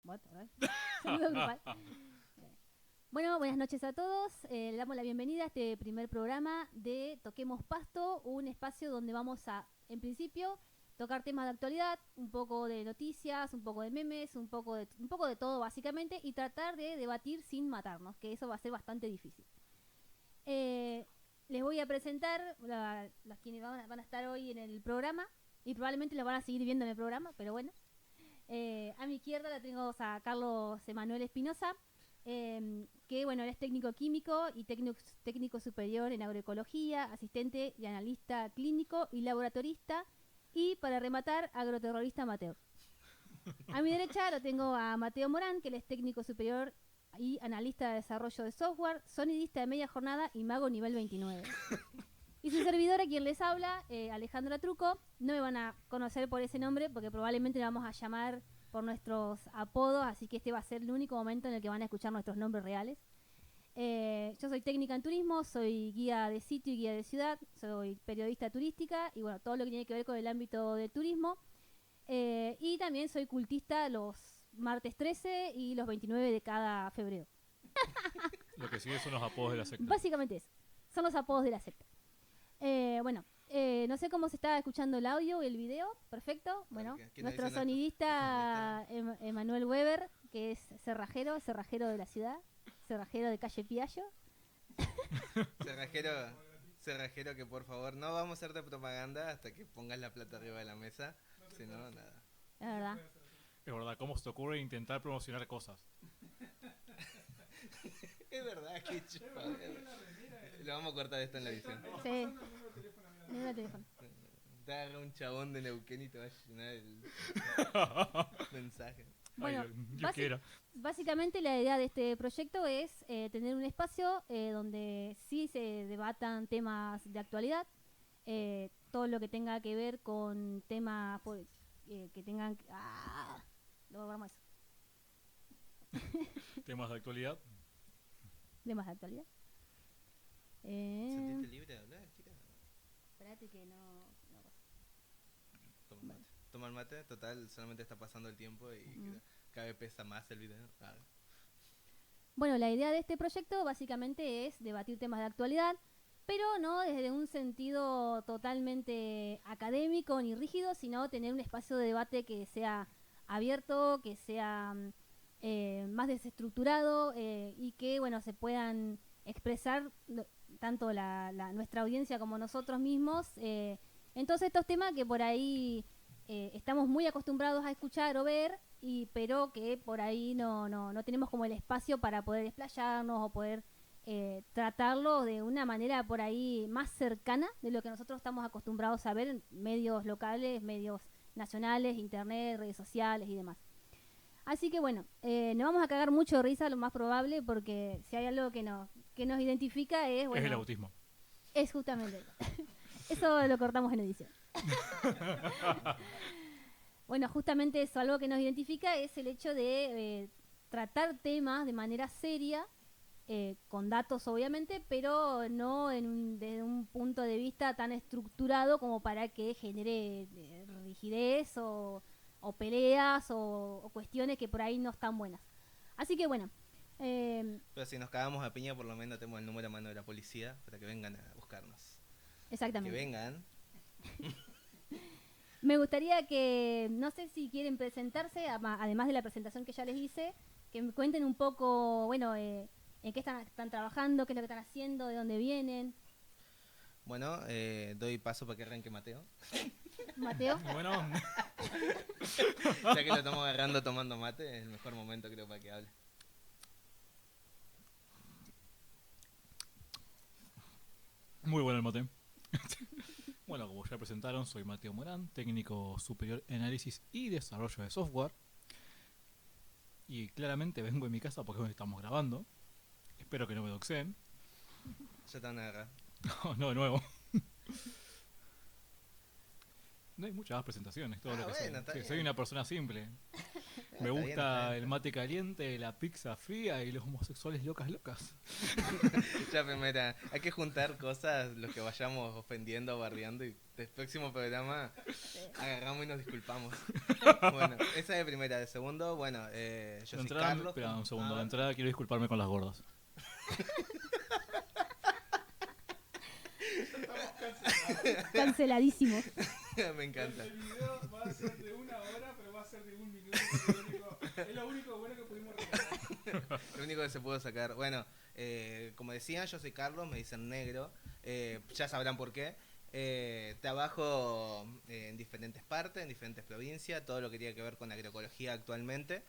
What? A ver. Saludo grupal. Bueno, buenas noches a todos. Le damos la bienvenida a este primer programa de Toquemos Pasto, un espacio donde vamos a, en principio, tocar temas de actualidad, un poco de noticias, un poco de memes, un poco de todo básicamente, y tratar de debatir sin matarnos, que eso va a ser bastante difícil. Les voy a presentar las quienes van a estar hoy en el programa, y probablemente las van a seguir viendo en el programa, pero bueno. A mi izquierda la tengo a Carlos Emanuel Espinosa, que bueno, él es técnico químico y técnico superior en agroecología, asistente y analista clínico y laboratorista, y para rematar, agroterrorista amateur. A mi derecha lo tengo a Mateo Morán, que él es técnico superior y analista de desarrollo de software, sonidista de media jornada y mago nivel 29. Y su servidora, quien les habla, Alejandra Truco. No me van a conocer por ese nombre porque probablemente le vamos a llamar por nuestros apodos, así que este va a ser el único momento en el que van a escuchar nuestros nombres reales. Yo soy técnica en turismo, soy guía de sitio y guía de ciudad, soy periodista turística y bueno, todo lo que tiene que ver con el ámbito del turismo. Y también soy cultista los martes 13 y los 29 de cada febrero. Lo que sigue son los apodos de la secta. Básicamente eso, son los apodos de la secta. No sé cómo se está escuchando el audio y el video. Perfecto. Bueno, nuestro sonidista Emanuel Weber, que es cerrajero de la ciudad, cerrajero de calle Piallo. Cerrajero que por favor no vamos a hacerte propaganda hasta que pongas la plata arriba de la mesa, si no, nada. Es verdad. Es verdad, ¿cómo se te ocurre intentar promocionar cosas? Es verdad, que chupa. Lo vamos a cortar esto en la edición. Sí. Mira el teléfono. Te agarra un chabón de Neuquén y te va a llenar el mensaje. Bueno, Ay, yo quiero. básicamente la idea de este proyecto es tener un espacio donde sí se debatan temas de actualidad, todo lo que tenga que ver con temas que tengan... Luego vamos a eso. Temas de actualidad. Temas de actualidad. ¿Sentiste libre de hablar? Espérate que no... Toma mate. Toma el mate, total, solamente está pasando el tiempo y cada vez pesa más el video. Bueno, la idea de este proyecto básicamente es debatir temas de actualidad, pero no desde un sentido totalmente académico ni rígido, sino tener un espacio de debate que sea abierto, que sea más desestructurado y que bueno se puedan expresar tanto nuestra audiencia como nosotros mismos en todos estos temas que por ahí estamos muy acostumbrados a escuchar o ver, pero que por ahí no tenemos como el espacio para poder explayarnos o poder tratarlo de una manera por ahí más cercana de lo que nosotros estamos acostumbrados a ver en medios locales, medios nacionales, internet, redes sociales y demás. Así que bueno, nos vamos a cagar mucho de risa, lo más probable, porque si hay algo que nos identifica es... Bueno, es el autismo. Es justamente eso lo cortamos en edición. Bueno, justamente eso, algo que nos identifica es el hecho de tratar temas de manera seria, con datos obviamente, pero no desde un punto de vista tan estructurado como para que genere rigidez o peleas o cuestiones que por ahí no están buenas. Así que bueno. Pero si nos cagamos a piña, por lo menos tenemos el número a mano de la policía para que vengan a buscarnos. Exactamente. Que vengan. Me gustaría que, no sé si quieren presentarse, además de la presentación que ya les hice, que me cuenten un poco, bueno, en qué están trabajando, qué es lo que están haciendo, de dónde vienen. Bueno, doy paso para que arranque Mateo. Mateo. Bueno, Ya que lo estamos agarrando tomando mate, es el mejor momento creo para que hable. muy bueno el mate. Bueno, como ya presentaron, soy Mateo Morán, técnico superior en análisis y desarrollo de software. Y claramente vengo de mi casa porque es donde estamos grabando. Espero que no me doxeen. Ya te van a agarrar. No, de nuevo. No hay muchas más presentaciones, todo lo que bueno, soy. está Sí, bien. soy una persona simple. Me Está bien, gusta está bien. el mate caliente, la pizza fría y los homosexuales locas. Ya, primera, hay que juntar cosas, los que vayamos ofendiendo, bardeando, y el próximo programa agarramos y nos disculpamos. Bueno, esa es de primera. De segundo, bueno, yo De soy entrada, Carlos. espera un segundo, Ah, de entrada quiero disculparme con las gordas. Canceladísimo. me encanta. El video va a ser de 1 hora, pero va a ser de 1 minuto. Es lo único bueno que pudimos regalar. Lo único que se pudo sacar. Bueno, como decían, yo soy Carlos, me dicen negro. Ya sabrán por qué. Trabajo en diferentes partes, en diferentes provincias, todo lo que tiene que ver con agroecología actualmente.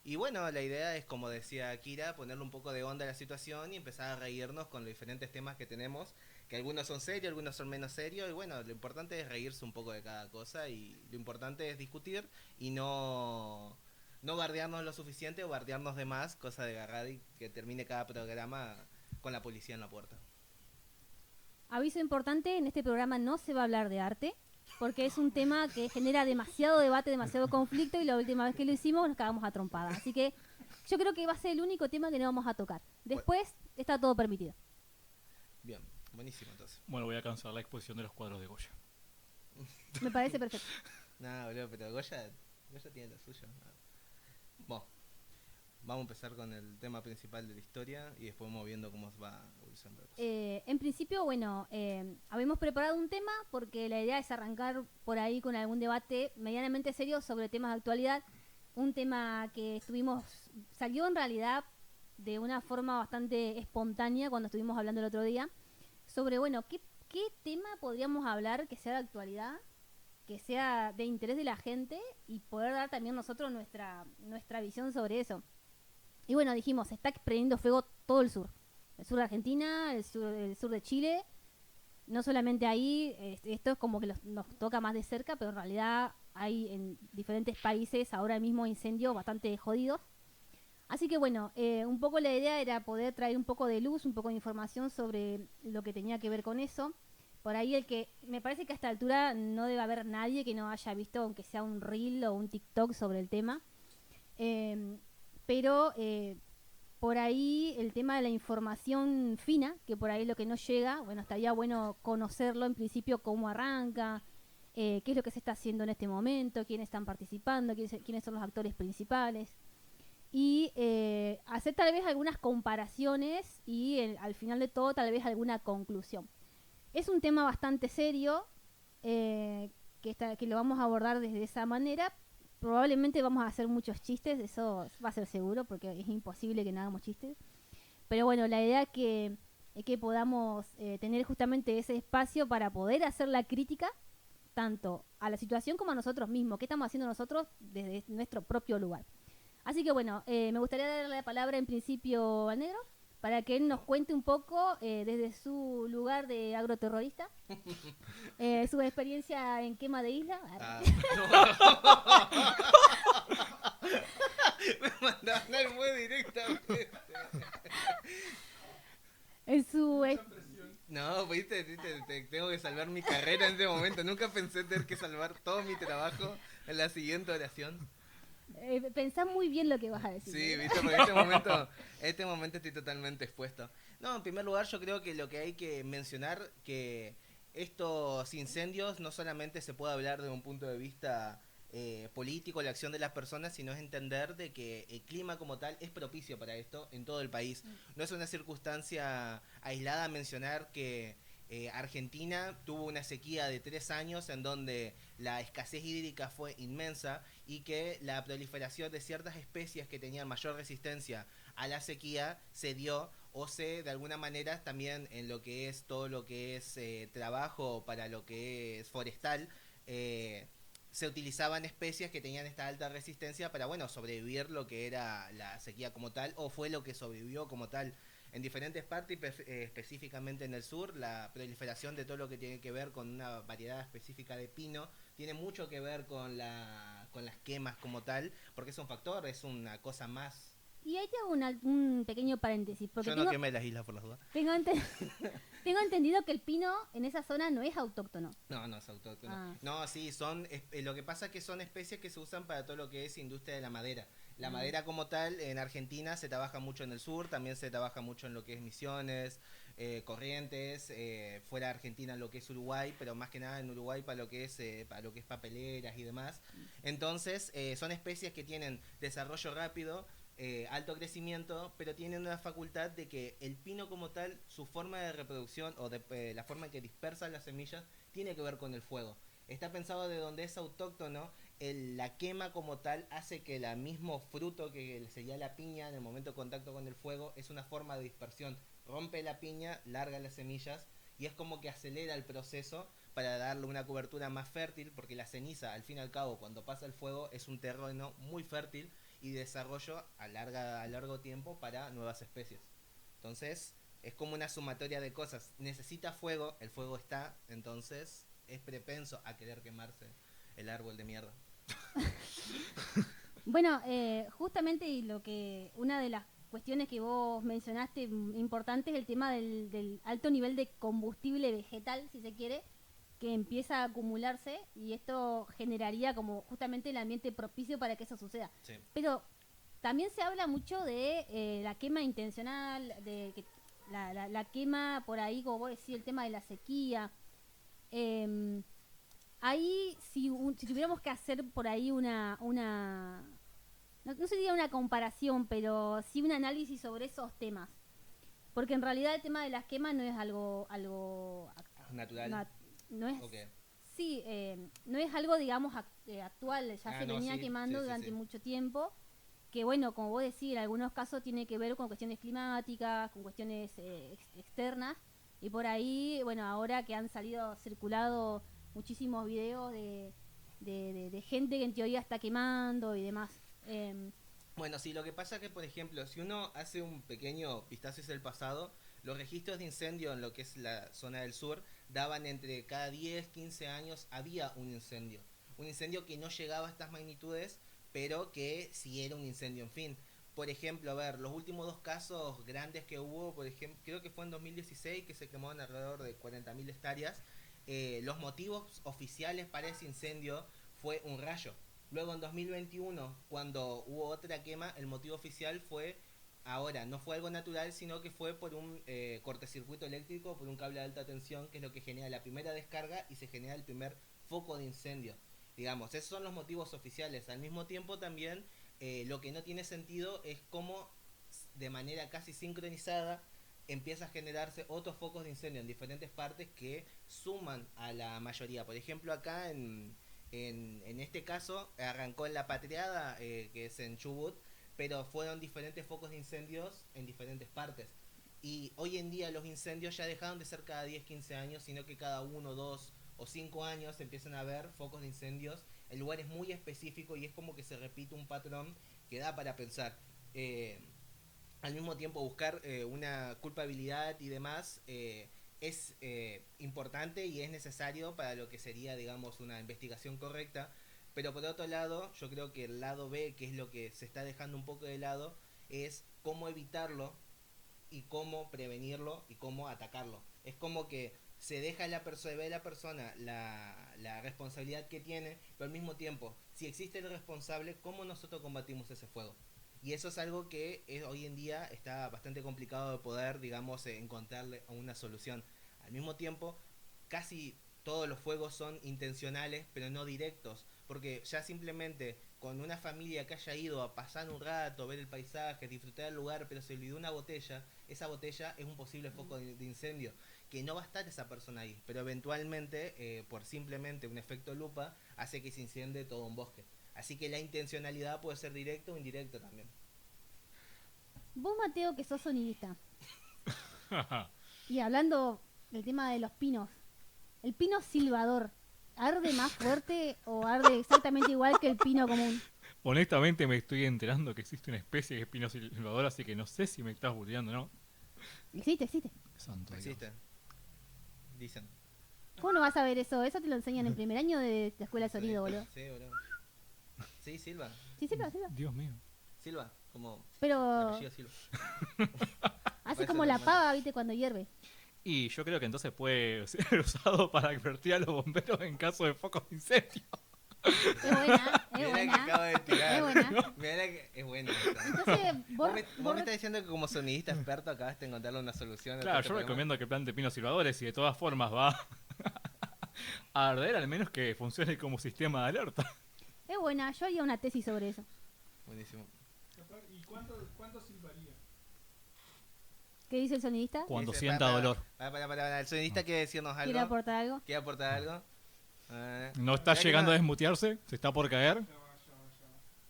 Y bueno, la idea es, como decía Kira, ponerle un poco de onda a la situación y empezar a reírnos con los diferentes temas que tenemos, que algunos son serios, algunos son menos serios, y bueno, lo importante es reírse un poco de cada cosa, y lo importante es discutir y no bardearnos lo suficiente o bardearnos de más, cosa de agarrar y que termine cada programa con la policía en la puerta. Aviso importante, en este programa no se va a hablar de arte, porque es un tema que genera demasiado debate, demasiado conflicto, y la última vez que lo hicimos nos cagamos a trompadas. Así que yo creo que va a ser el único tema que no vamos a tocar. Después está todo permitido. Bien, buenísimo entonces. Bueno, voy a cancelar la exposición de los cuadros de Goya. Me parece perfecto. Nada, boludo, pero Goya tiene lo suyo. Bueno, vamos a empezar con el tema principal de la historia y después vamos viendo cómo va evolucionando la cosa. En principio, bueno, habíamos preparado un tema porque la idea es arrancar por ahí con algún debate medianamente serio sobre temas de actualidad. Un tema que salió en realidad de una forma bastante espontánea cuando estuvimos hablando el otro día sobre, bueno, qué tema podríamos hablar que sea de actualidad, que sea de interés de la gente y poder dar también nosotros nuestra visión sobre eso. Y bueno, dijimos, se está prendiendo fuego todo el sur de Argentina, el sur de Chile. No solamente ahí, esto es como que nos toca más de cerca, pero en realidad hay en diferentes países ahora mismo incendios bastante jodidos. Así que bueno, un poco la idea era poder traer un poco de luz, un poco de información sobre lo que tenía que ver con eso. Por ahí me parece que a esta altura no debe haber nadie que no haya visto, aunque sea un reel o un TikTok sobre el tema. Pero por ahí el tema de la información fina, que por ahí lo que no llega, bueno, estaría bueno conocerlo en principio, cómo arranca, qué es lo que se está haciendo en este momento, quiénes están participando, quiénes son los actores principales. Y hacer tal vez algunas comparaciones y al final de todo tal vez alguna conclusión. Es un tema bastante serio, que lo vamos a abordar desde esa manera. Probablemente vamos a hacer muchos chistes, eso va a ser seguro, porque es imposible que no hagamos chistes. Pero bueno, la idea es que podamos tener justamente ese espacio para poder hacer la crítica tanto a la situación como a nosotros mismos, qué estamos haciendo nosotros desde nuestro propio lugar. Así que bueno, me gustaría darle la palabra en principio al negro, para que él nos cuente un poco desde su lugar de agroterrorista, su experiencia en quema de isla. Me mandaron muy directamente. En su No, viste, tengo que salvar mi carrera en este momento. Nunca pensé tener que salvar todo mi trabajo en la siguiente oración. Pensá muy bien lo que vas a decir. Sí, viste, porque en este momento estoy totalmente expuesto. No, en primer lugar yo creo que lo que hay que mencionar, que estos incendios no solamente se puede hablar de un punto de vista político, la acción de las personas, sino es entender de que el clima como tal es propicio para esto en todo el país. No es una circunstancia aislada mencionar que Argentina tuvo una sequía de 3 años en donde la escasez hídrica fue inmensa y que la proliferación de ciertas especies que tenían mayor resistencia a la sequía se dio de alguna manera también en lo que es todo lo que es trabajo para lo que es forestal, se utilizaban especies que tenían esta alta resistencia para, bueno, sobrevivir lo que era la sequía como tal, o fue lo que sobrevivió como tal. En diferentes partes, específicamente en el sur, la proliferación de todo lo que tiene que ver con una variedad específica de pino tiene mucho que ver con las quemas como tal, porque es un factor, es una cosa más Y ahí te hago un pequeño paréntesis, porque Yo no quemé las islas por las dudas. tengo, tengo entendido que el pino en esa zona no es autóctono. No, no es autóctono. Ah. No, sí, lo que pasa es que son especies que se usan para todo lo que es industria de la madera. La madera como tal, en Argentina se trabaja mucho en el sur, también se trabaja mucho en lo que es Misiones, Corrientes, fuera de Argentina lo que es Uruguay, pero más que nada en Uruguay para lo que es papeleras y demás. Entonces, son especies que tienen desarrollo rápido, alto crecimiento, pero tienen una facultad de que el pino como tal, su forma de reproducción o de la forma en que dispersa las semillas, tiene que ver con el fuego. Está pensado de donde es autóctono, la quema como tal hace que el mismo fruto que sería la piña en el momento de contacto con el fuego es una forma de dispersión. Rompe la piña, larga las semillas y es como que acelera el proceso para darle una cobertura más fértil, porque la ceniza, al fin y al cabo, cuando pasa el fuego, es un terreno muy fértil y desarrollo a largo tiempo para nuevas especies. Entonces, es como una sumatoria de cosas. Necesita fuego, el fuego está, entonces es propenso a querer quemarse el árbol de mierda. Bueno, justamente una de las cuestiones que vos mencionaste importante es el tema del alto nivel de combustible vegetal, si se quiere, que empieza a acumularse y esto generaría como justamente el ambiente propicio para que eso suceda. Sí. Pero también se habla mucho de la quema intencional, de que la quema por ahí, como vos decís, el tema de la sequía. Ahí, si tuviéramos que hacer por ahí no sería una comparación, pero sí un análisis sobre esos temas. Porque en realidad el tema de las quemas no es algo Natural. no es, Ok. sí, no es algo, digamos, actual, ya se No, venía sí, quemando sí, durante sí. mucho tiempo, que bueno, como vos decís, en algunos casos tiene que ver con cuestiones climáticas, con cuestiones externas, y por ahí, bueno, ahora que han circulado muchísimos videos de gente que en teoría está quemando y demás. Bueno, sí, lo que pasa es que, por ejemplo, si uno hace un pequeño vistazo hacia el pasado, los registros de incendio en lo que es la zona del sur daban entre cada 10, 15 años había un incendio. Un incendio que no llegaba a estas magnitudes, pero que sí era un incendio, en fin. Por ejemplo, a ver, los últimos dos casos grandes que hubo, por ejemplo, creo que fue en 2016 que se quemaron alrededor de 40.000 hectáreas. Los motivos oficiales para ese incendio fue un rayo. Luego en 2021, cuando hubo otra quema, el motivo oficial fue, ahora, no fue algo natural, sino que fue por un cortocircuito eléctrico, por un cable de alta tensión, que es lo que genera la primera descarga y se genera el primer foco de incendio. Digamos, esos son los motivos oficiales. Al mismo tiempo también, lo que no tiene sentido es cómo, de manera casi sincronizada, empieza a generarse otros focos de incendio en diferentes partes que suman a la mayoría. Por ejemplo, acá en este caso arrancó en la Patriada, que es en Chubut, pero fueron diferentes focos de incendios en diferentes partes. Y hoy en día los incendios ya dejaron de ser cada 10, 15 años, sino que cada 1, 2 o 5 años empiezan a haber focos de incendios en lugares muy específicos y es como que se repite un patrón que da para pensar. Al mismo tiempo buscar una culpabilidad y demás es importante y es necesario para lo que sería, digamos, una investigación correcta. Pero por otro lado, yo creo que el lado B, que es lo que se está dejando un poco de lado, es cómo evitarlo y cómo prevenirlo y cómo atacarlo. Es como que se deja se ve a la persona la responsabilidad que tiene, pero al mismo tiempo, si existe el responsable, ¿cómo nosotros combatimos ese fuego? Y eso es algo que hoy en día está bastante complicado de poder, digamos, encontrarle una solución. Al mismo tiempo, casi todos los fuegos son intencionales, pero no directos, porque ya simplemente con una familia que haya ido a pasar un rato, ver el paisaje, disfrutar del lugar, pero se olvidó una botella, esa botella es un posible foco de incendio, que no va a estar esa persona ahí, pero eventualmente, por simplemente un efecto lupa, hace que se incendie todo un bosque. Así que la intencionalidad puede ser directa o indirecta también. Vos, Mateo, que sos sonidista, y hablando del tema de los pinos, ¿el pino silbador arde más fuerte o arde exactamente igual que el pino común? Honestamente me estoy enterando que existe una especie de espino silbador, así que no sé si me estás burleando o no. Existe. Santo Dios. Existe. Dicen. ¿Cómo no vas a ver eso? Eso te lo enseñan en primer año de la escuela de sonido, boludo. Sí, boludo. Sí, Silva. Sí, Silva. Dios mío. Silva. Como el Pero apellido Silva. hace Parece como la normal. pava, ¿viste? Cuando hierve. Y yo creo que entonces puede ser usado para advertir a los bomberos en caso de focos de incendio. Es buena, es Mirá la que buena. acabo de tirar. Es buena. Mirá la que es buena. esa. Entonces, Vos me estás diciendo que como sonidista experto acabaste de encontrarle una solución. a Claro, este yo problema. recomiendo que plante pinos silbadores y de todas formas va a arder, al menos que funcione como sistema de alerta. es buena. Yo haría una tesis sobre eso. Buenísimo. ¿Y cuánto silbaría? ¿Qué dice el sonidista? Cuando Dice, sienta dolor. Para. El sonidista quiere decirnos ¿Quiere algo. aportar algo? ¿Quiere aportar algo? No está Mirá que llegando a no- desmutearse, se está por caer.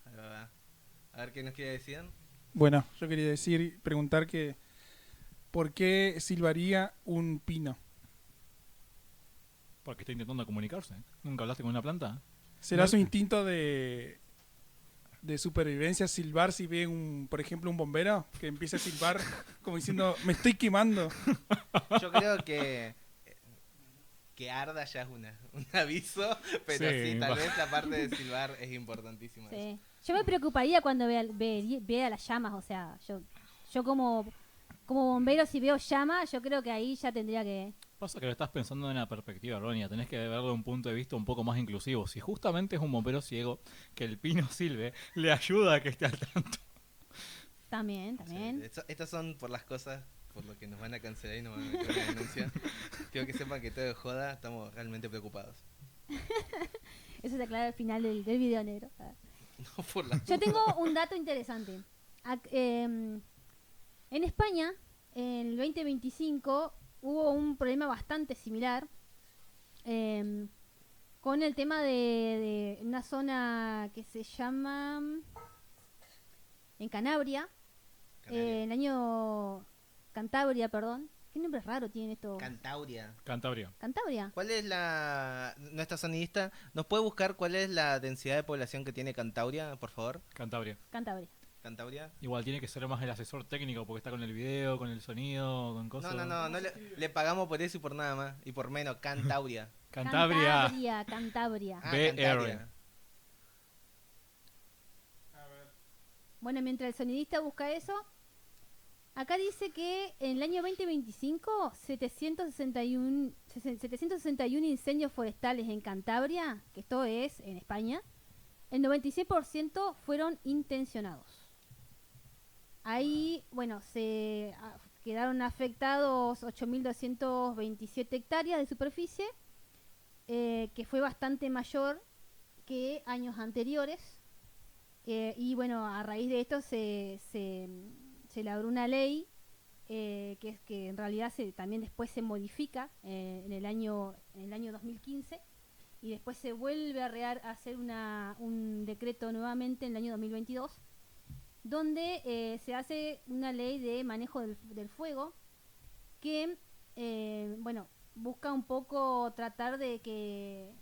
Ahí va. A ver qué nos quiere decir. Bueno, yo quería preguntar que ¿por qué silbaría un pino? Porque está intentando comunicarse. ¿Nunca hablaste con una planta? ¿Será No. su instinto de supervivencia silbar si ve por ejemplo, un bombero que empieza a silbar como diciendo me estoy quemando? Yo creo que arda ya es un aviso, pero Sí, sí, tal va. vez la parte de silbar es importantísima. Sí. Yo me preocuparía cuando vea las llamas. O sea, yo como bombero, si veo llamas, yo creo que ahí ya tendría que... Pasa que lo estás pensando en una perspectiva errónea, tenés que verlo de un punto de vista un poco más inclusivo. Si justamente es un bombero ciego, que el pino silbe, le ayuda a que esté al tanto. También. Sí, estas son por las cosas por lo que nos van a cancelar y nos van a meter una denuncia. Quiero que sepan que todo de joda, estamos realmente preocupados. Eso se aclara al final del video negro. No por la Yo tengo un dato interesante. En España, en el 2025, hubo un problema bastante similar con el tema de una zona que se llama... En Cantabria, Canaria. el año... Cantabria, perdón. ¿Qué nombre raro tienen estos? Cantauria. Cantabria. Cantabria. ¿Cuál es nuestra sonidista? ¿Nos puede buscar cuál es la densidad de población que tiene Cantauria, por favor? Cantabria. Cantabria. Cantauria. Igual tiene que ser más el asesor técnico porque está con el video, con el sonido, con cosas. No, le pagamos por eso y por nada más. Y por menos, Cantauria. Cantabria. Cantabria. Ah, BR. Cantabria. A ver. Bueno, mientras el sonidista busca eso, acá dice que en el año 2025, 761 incendios forestales en Cantabria, que esto es en España, el 96% fueron intencionados. Ahí, bueno, quedaron afectados 8.227 hectáreas de superficie, que fue bastante mayor que años anteriores. Y bueno, a raíz de esto se elaboró una ley que en realidad también después se modifica en el año 2015 y después se vuelve a hacer un decreto nuevamente en el año 2022 donde se hace una ley de manejo del fuego que bueno, busca un poco tratar de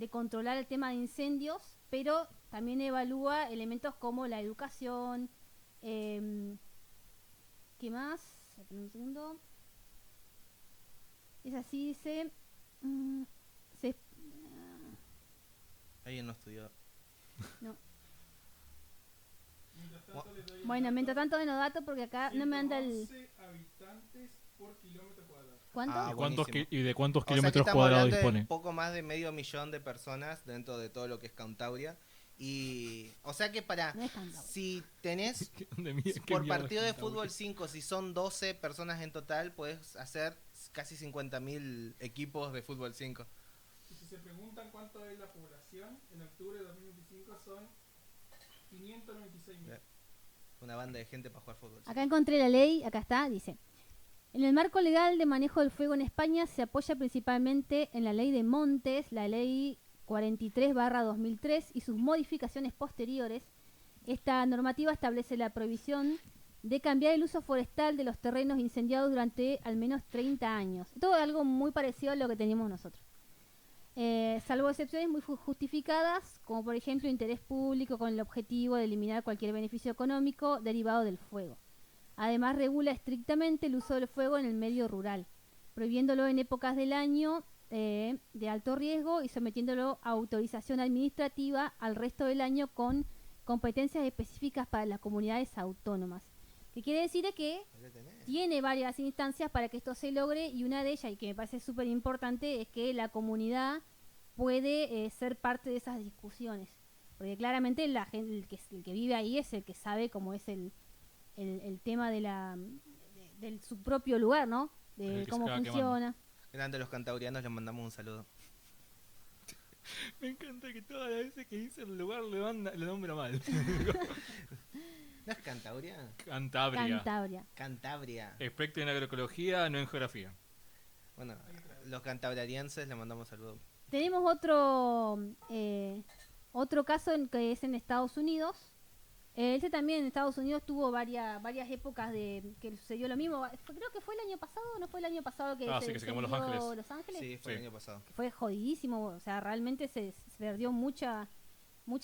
controlar el tema de incendios, pero también evalúa elementos como la educación. ¿Qué más? Espera un segundo. Es así, dice. Alguien no estudió. No. Mientras tanto, les doy el Bueno, dato. mientras tanto de los datos, porque acá no me anda el. 111 habitantes por kilómetro cuadrado. ¿Cuánto? Ah, ¿Y buenísimo. de cuántos O sea que kilómetros estamos cuadrados hablando de dispone? poco más de 500.000 de personas dentro de todo lo que es Cantauria. Y, o sea que No es Cantabria. si tenés ¿Qué por mierda partido es de Cantabria? fútbol 5, si son 12 personas en total, puedes hacer casi 50.000 equipos de fútbol 5. Y si se preguntan cuánto es la población, en octubre de 2025 son 596.000. Una banda de gente para jugar fútbol. Acá encontré la ley, acá está, dice. En el marco legal de manejo del fuego en España se apoya principalmente en la ley de montes, la ley 43/2003 y sus modificaciones posteriores. Esta normativa establece la prohibición de cambiar el uso forestal de los terrenos incendiados durante al menos 30 años. Todo algo muy parecido a lo que teníamos nosotros. Salvo excepciones muy justificadas, como por ejemplo interés público con el objetivo de eliminar cualquier beneficio económico derivado del fuego. Además regula estrictamente el uso del fuego en el medio rural, prohibiéndolo en épocas del año de alto riesgo y sometiéndolo a autorización administrativa al resto del año con competencias específicas para las comunidades autónomas. ¿Qué quiere decir? Es que Ahí lo tenés. tiene varias instancias para que esto se logre, y una de ellas, y que me parece súper importante, es que la comunidad puede ser parte de esas discusiones. Porque claramente la gente, el que vive ahí es el que sabe cómo es el tema de su propio lugar, ¿no? Es De el que cómo se acaba funciona. Grande los cantaurianos, les mandamos un saludo. Me encanta que todas las veces que dice el lugar le nombra mal. ¿No es Cantauria? Cantabria. Cantabria. Cantabria. Experto en agroecología, no en geografía. Bueno, los cantabrienses les mandamos saludos. Tenemos otro caso que es en Estados Unidos. Este también en Estados Unidos tuvo varias épocas de que sucedió lo mismo. Creo que fue el año pasado, ¿no fue el año pasado que Sí, que se quemó Los incendió Ángeles. Los Ángeles? Sí, fue el Sí. año pasado. Que fue jodidísimo, o sea, realmente se perdió muchas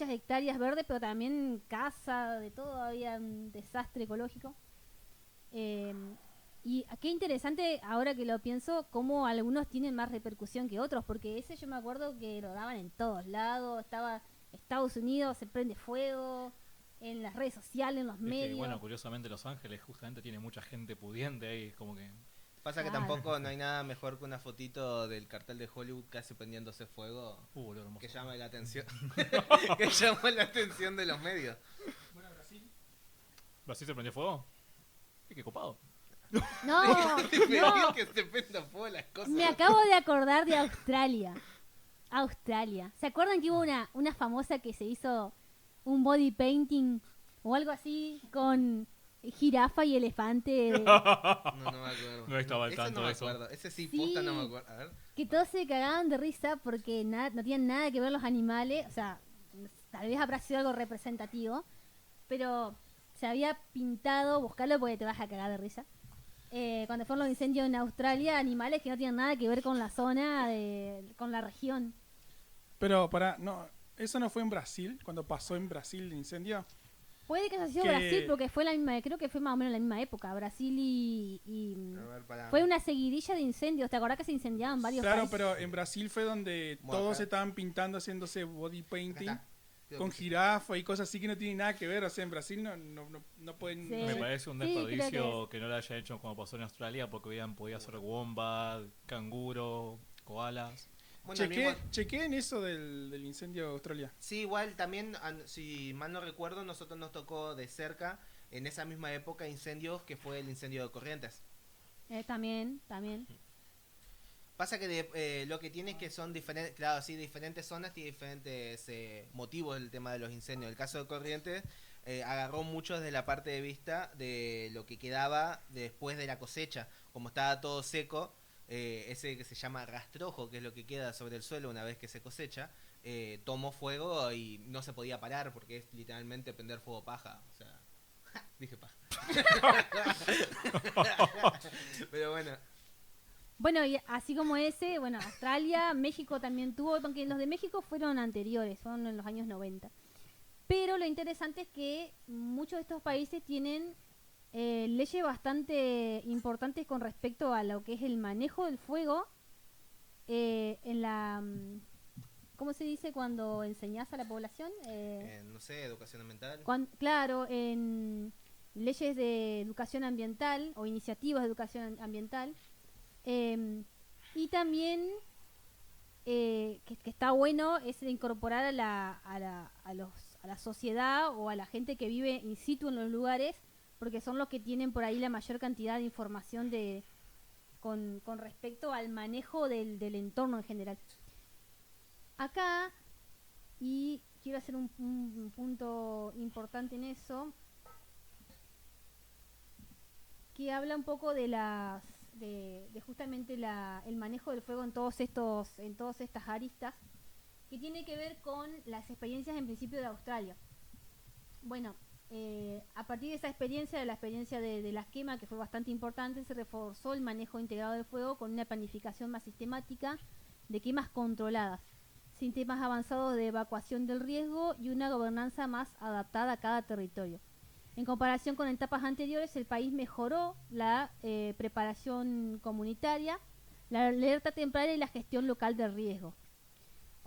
hectáreas verdes, pero también casa, de todo, había un desastre ecológico. Y qué interesante, ahora que lo pienso, cómo algunos tienen más repercusión que otros, porque ese yo me acuerdo que lo daban en todos lados, estaba Estados Unidos, se prende fuego, en las redes sociales, en los Es que, medios. bueno, curiosamente Los Ángeles justamente tiene mucha gente pudiente ahí, como que... Pasa que Claro. tampoco no hay nada mejor que una fotito del cartel de Hollywood casi prendiéndose fuego lo hermoso. que llame la atención. Que llama la atención de los medios. Bueno, Brasil. ¿Brasil se prendió fuego? Qué copado. No, no, Que se prenda fuego las cosas. me acabo de acordar de Australia. Australia. ¿Se acuerdan que hubo una famosa que se hizo un body painting o algo así con jirafa y elefante? No me acuerdo. No estaba al Ese tanto no me de eso. acuerdo. Ese sí, Sí. posta no me acuerdo. A ver. Que todos se cagaban de risa porque no tenían nada que ver los animales. O sea, tal vez habrá sido algo representativo, pero se había pintado, buscarlo porque te vas a cagar de risa. Cuando fueron los incendios en Australia, animales que no tienen nada que ver con la zona, con la región. Pero no, eso no fue en Brasil, cuando pasó en Brasil el incendio. Puede que haya sido Que- Brasil, porque fue la misma, creo que fue más o menos la misma época. Brasil y A ver, pará. fue una seguidilla de incendios. ¿Te acordás que se incendiaban varios Claro, países? pero en Brasil fue donde Bueno, todos acá. estaban pintando, haciéndose body Acá painting, está. con jirafa y cosas así que no tienen nada que ver. O sea, en Brasil no pueden... Sí. no Me sé. parece un Sí, creo desperdicio que no lo haya hecho como pasó en Australia, porque hubieran podido hacer wombat, canguro, koalas. Bueno, el mismo- Chequeen eso del incendio de Australia. Sí, igual también, si mal no recuerdo, nosotros nos tocó de cerca, en esa misma época, incendios que fue el incendio de Corrientes. También. Pasa que lo que tiene es que son diferentes, claro, sí, diferentes zonas tiene diferentes motivos el tema de los incendios. El caso de Corrientes agarró mucho desde la parte de vista de lo que quedaba después de la cosecha. Como estaba todo seco, ese que se llama rastrojo, que es lo que queda sobre el suelo una vez que se cosecha, tomó fuego y no se podía parar porque es literalmente prender fuego paja. O sea, dije paja. Pero bueno. Bueno, y así como ese, bueno, Australia, México también tuvo, aunque los de México fueron anteriores, fueron en los años 90. Pero lo interesante es que muchos de estos países tienen leyes bastante importantes con respecto a lo que es el manejo del fuego en la... ¿Cómo se dice cuando enseñás a la población? No sé, educación ambiental. Claro, en leyes de educación ambiental o iniciativas de educación ambiental. Y también que está bueno es incorporar a la sociedad o a la gente que vive in situ en los lugares, porque son los que tienen por ahí la mayor cantidad de información con respecto al manejo del entorno en general. Acá, y quiero hacer un punto importante en eso, que habla un poco de justamente el manejo del fuego en todas estas aristas, que tiene que ver con las experiencias en principio de Australia. Bueno, a partir de esa experiencia, de la experiencia de las quemas, que fue bastante importante, se reforzó el manejo integrado del fuego con una planificación más sistemática de quemas controladas, sistemas avanzados de evacuación del riesgo y una gobernanza más adaptada a cada territorio. En comparación con etapas anteriores, el país mejoró la preparación comunitaria, la alerta temprana y la gestión local del riesgo.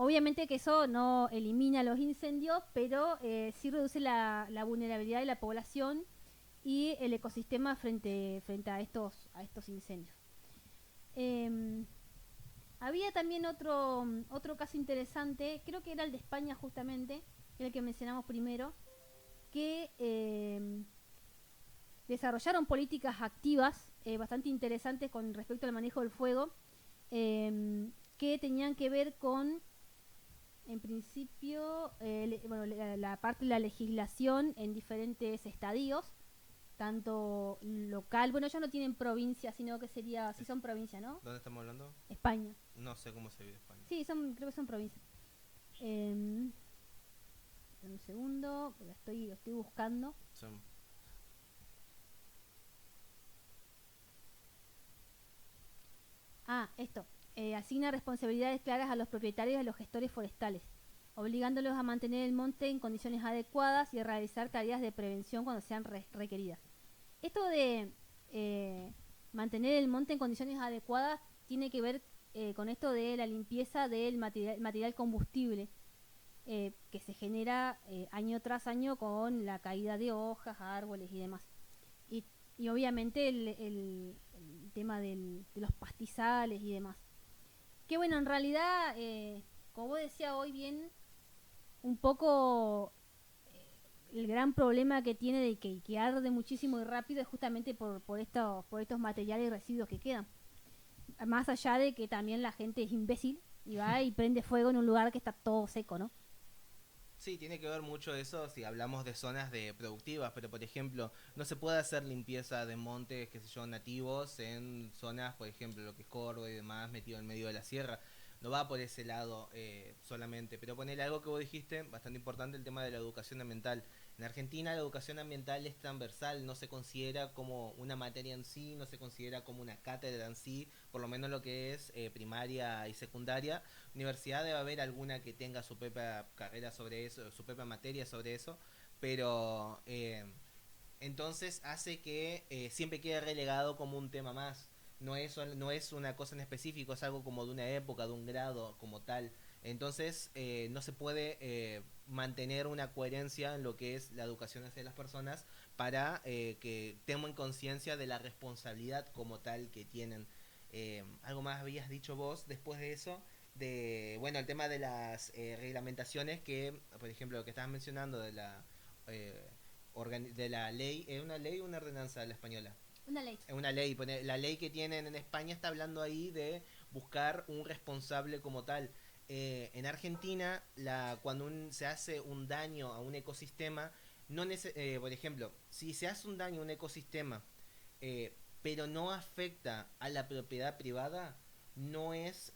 Obviamente que eso no elimina los incendios, pero sí reduce la vulnerabilidad de la población y el ecosistema frente a estos incendios. Había también otro caso interesante, creo que era el de España justamente, el que mencionamos primero, que desarrollaron políticas activas bastante interesantes con respecto al manejo del fuego, que tenían que ver con, en principio, la parte de la legislación en diferentes estadios, tanto local, bueno, ellos no tienen provincia, sino que sería, sí son provincia, ¿no? ¿Dónde estamos hablando? España. No sé cómo se vive España. Sí, creo que son provincias. Un segundo, porque lo estoy buscando. Son- Esto. Asigna responsabilidades claras a los propietarios y a los gestores forestales, obligándolos a mantener el monte en condiciones adecuadas y a realizar tareas de prevención cuando sean requeridas. Esto de mantener el monte en condiciones adecuadas tiene que ver con esto de la limpieza del material combustible que se genera año tras año con la caída de hojas, árboles y demás. Y obviamente el tema de los pastizales y demás. Que bueno, en realidad, como vos decías hoy bien, un poco el gran problema que tiene de que arde muchísimo y rápido es justamente por estos materiales y residuos que quedan. Más allá de que también la gente es imbécil y va y prende fuego en un lugar que está todo seco, ¿no? Sí, tiene que ver mucho eso si hablamos de zonas de productivas, pero por ejemplo, no se puede hacer limpieza de montes, qué sé yo, nativos en zonas, por ejemplo, lo que es Córdoba y demás, metido en medio de la sierra. No va por ese lado solamente, pero poner algo que vos dijiste, bastante importante, el tema de la educación ambiental. En Argentina la educación ambiental es transversal, no se considera como una materia en sí, no se considera como una cátedra en sí, por lo menos lo que es primaria y secundaria. Universidad debe haber alguna que tenga su propia carrera sobre eso, su propia materia sobre eso, pero entonces hace que siempre quede relegado como un tema más. No es una cosa en específico, es algo como de una época, de un grado como tal. Entonces no se puede mantener una coherencia en lo que es la educación hacia las personas para que tengan conciencia de la responsabilidad como tal que tienen. Algo más habías dicho vos después de eso, de bueno, el tema de las reglamentaciones que, por ejemplo, lo que estabas mencionando de la de la ley, ¿es una ley o una ordenanza la española? Una ley. Es una ley, la ley que tienen en España está hablando ahí de buscar un responsable como tal. En Argentina, cuando se hace un daño a un ecosistema, no por ejemplo, si se hace un daño a un ecosistema, pero no afecta a la propiedad privada, no es,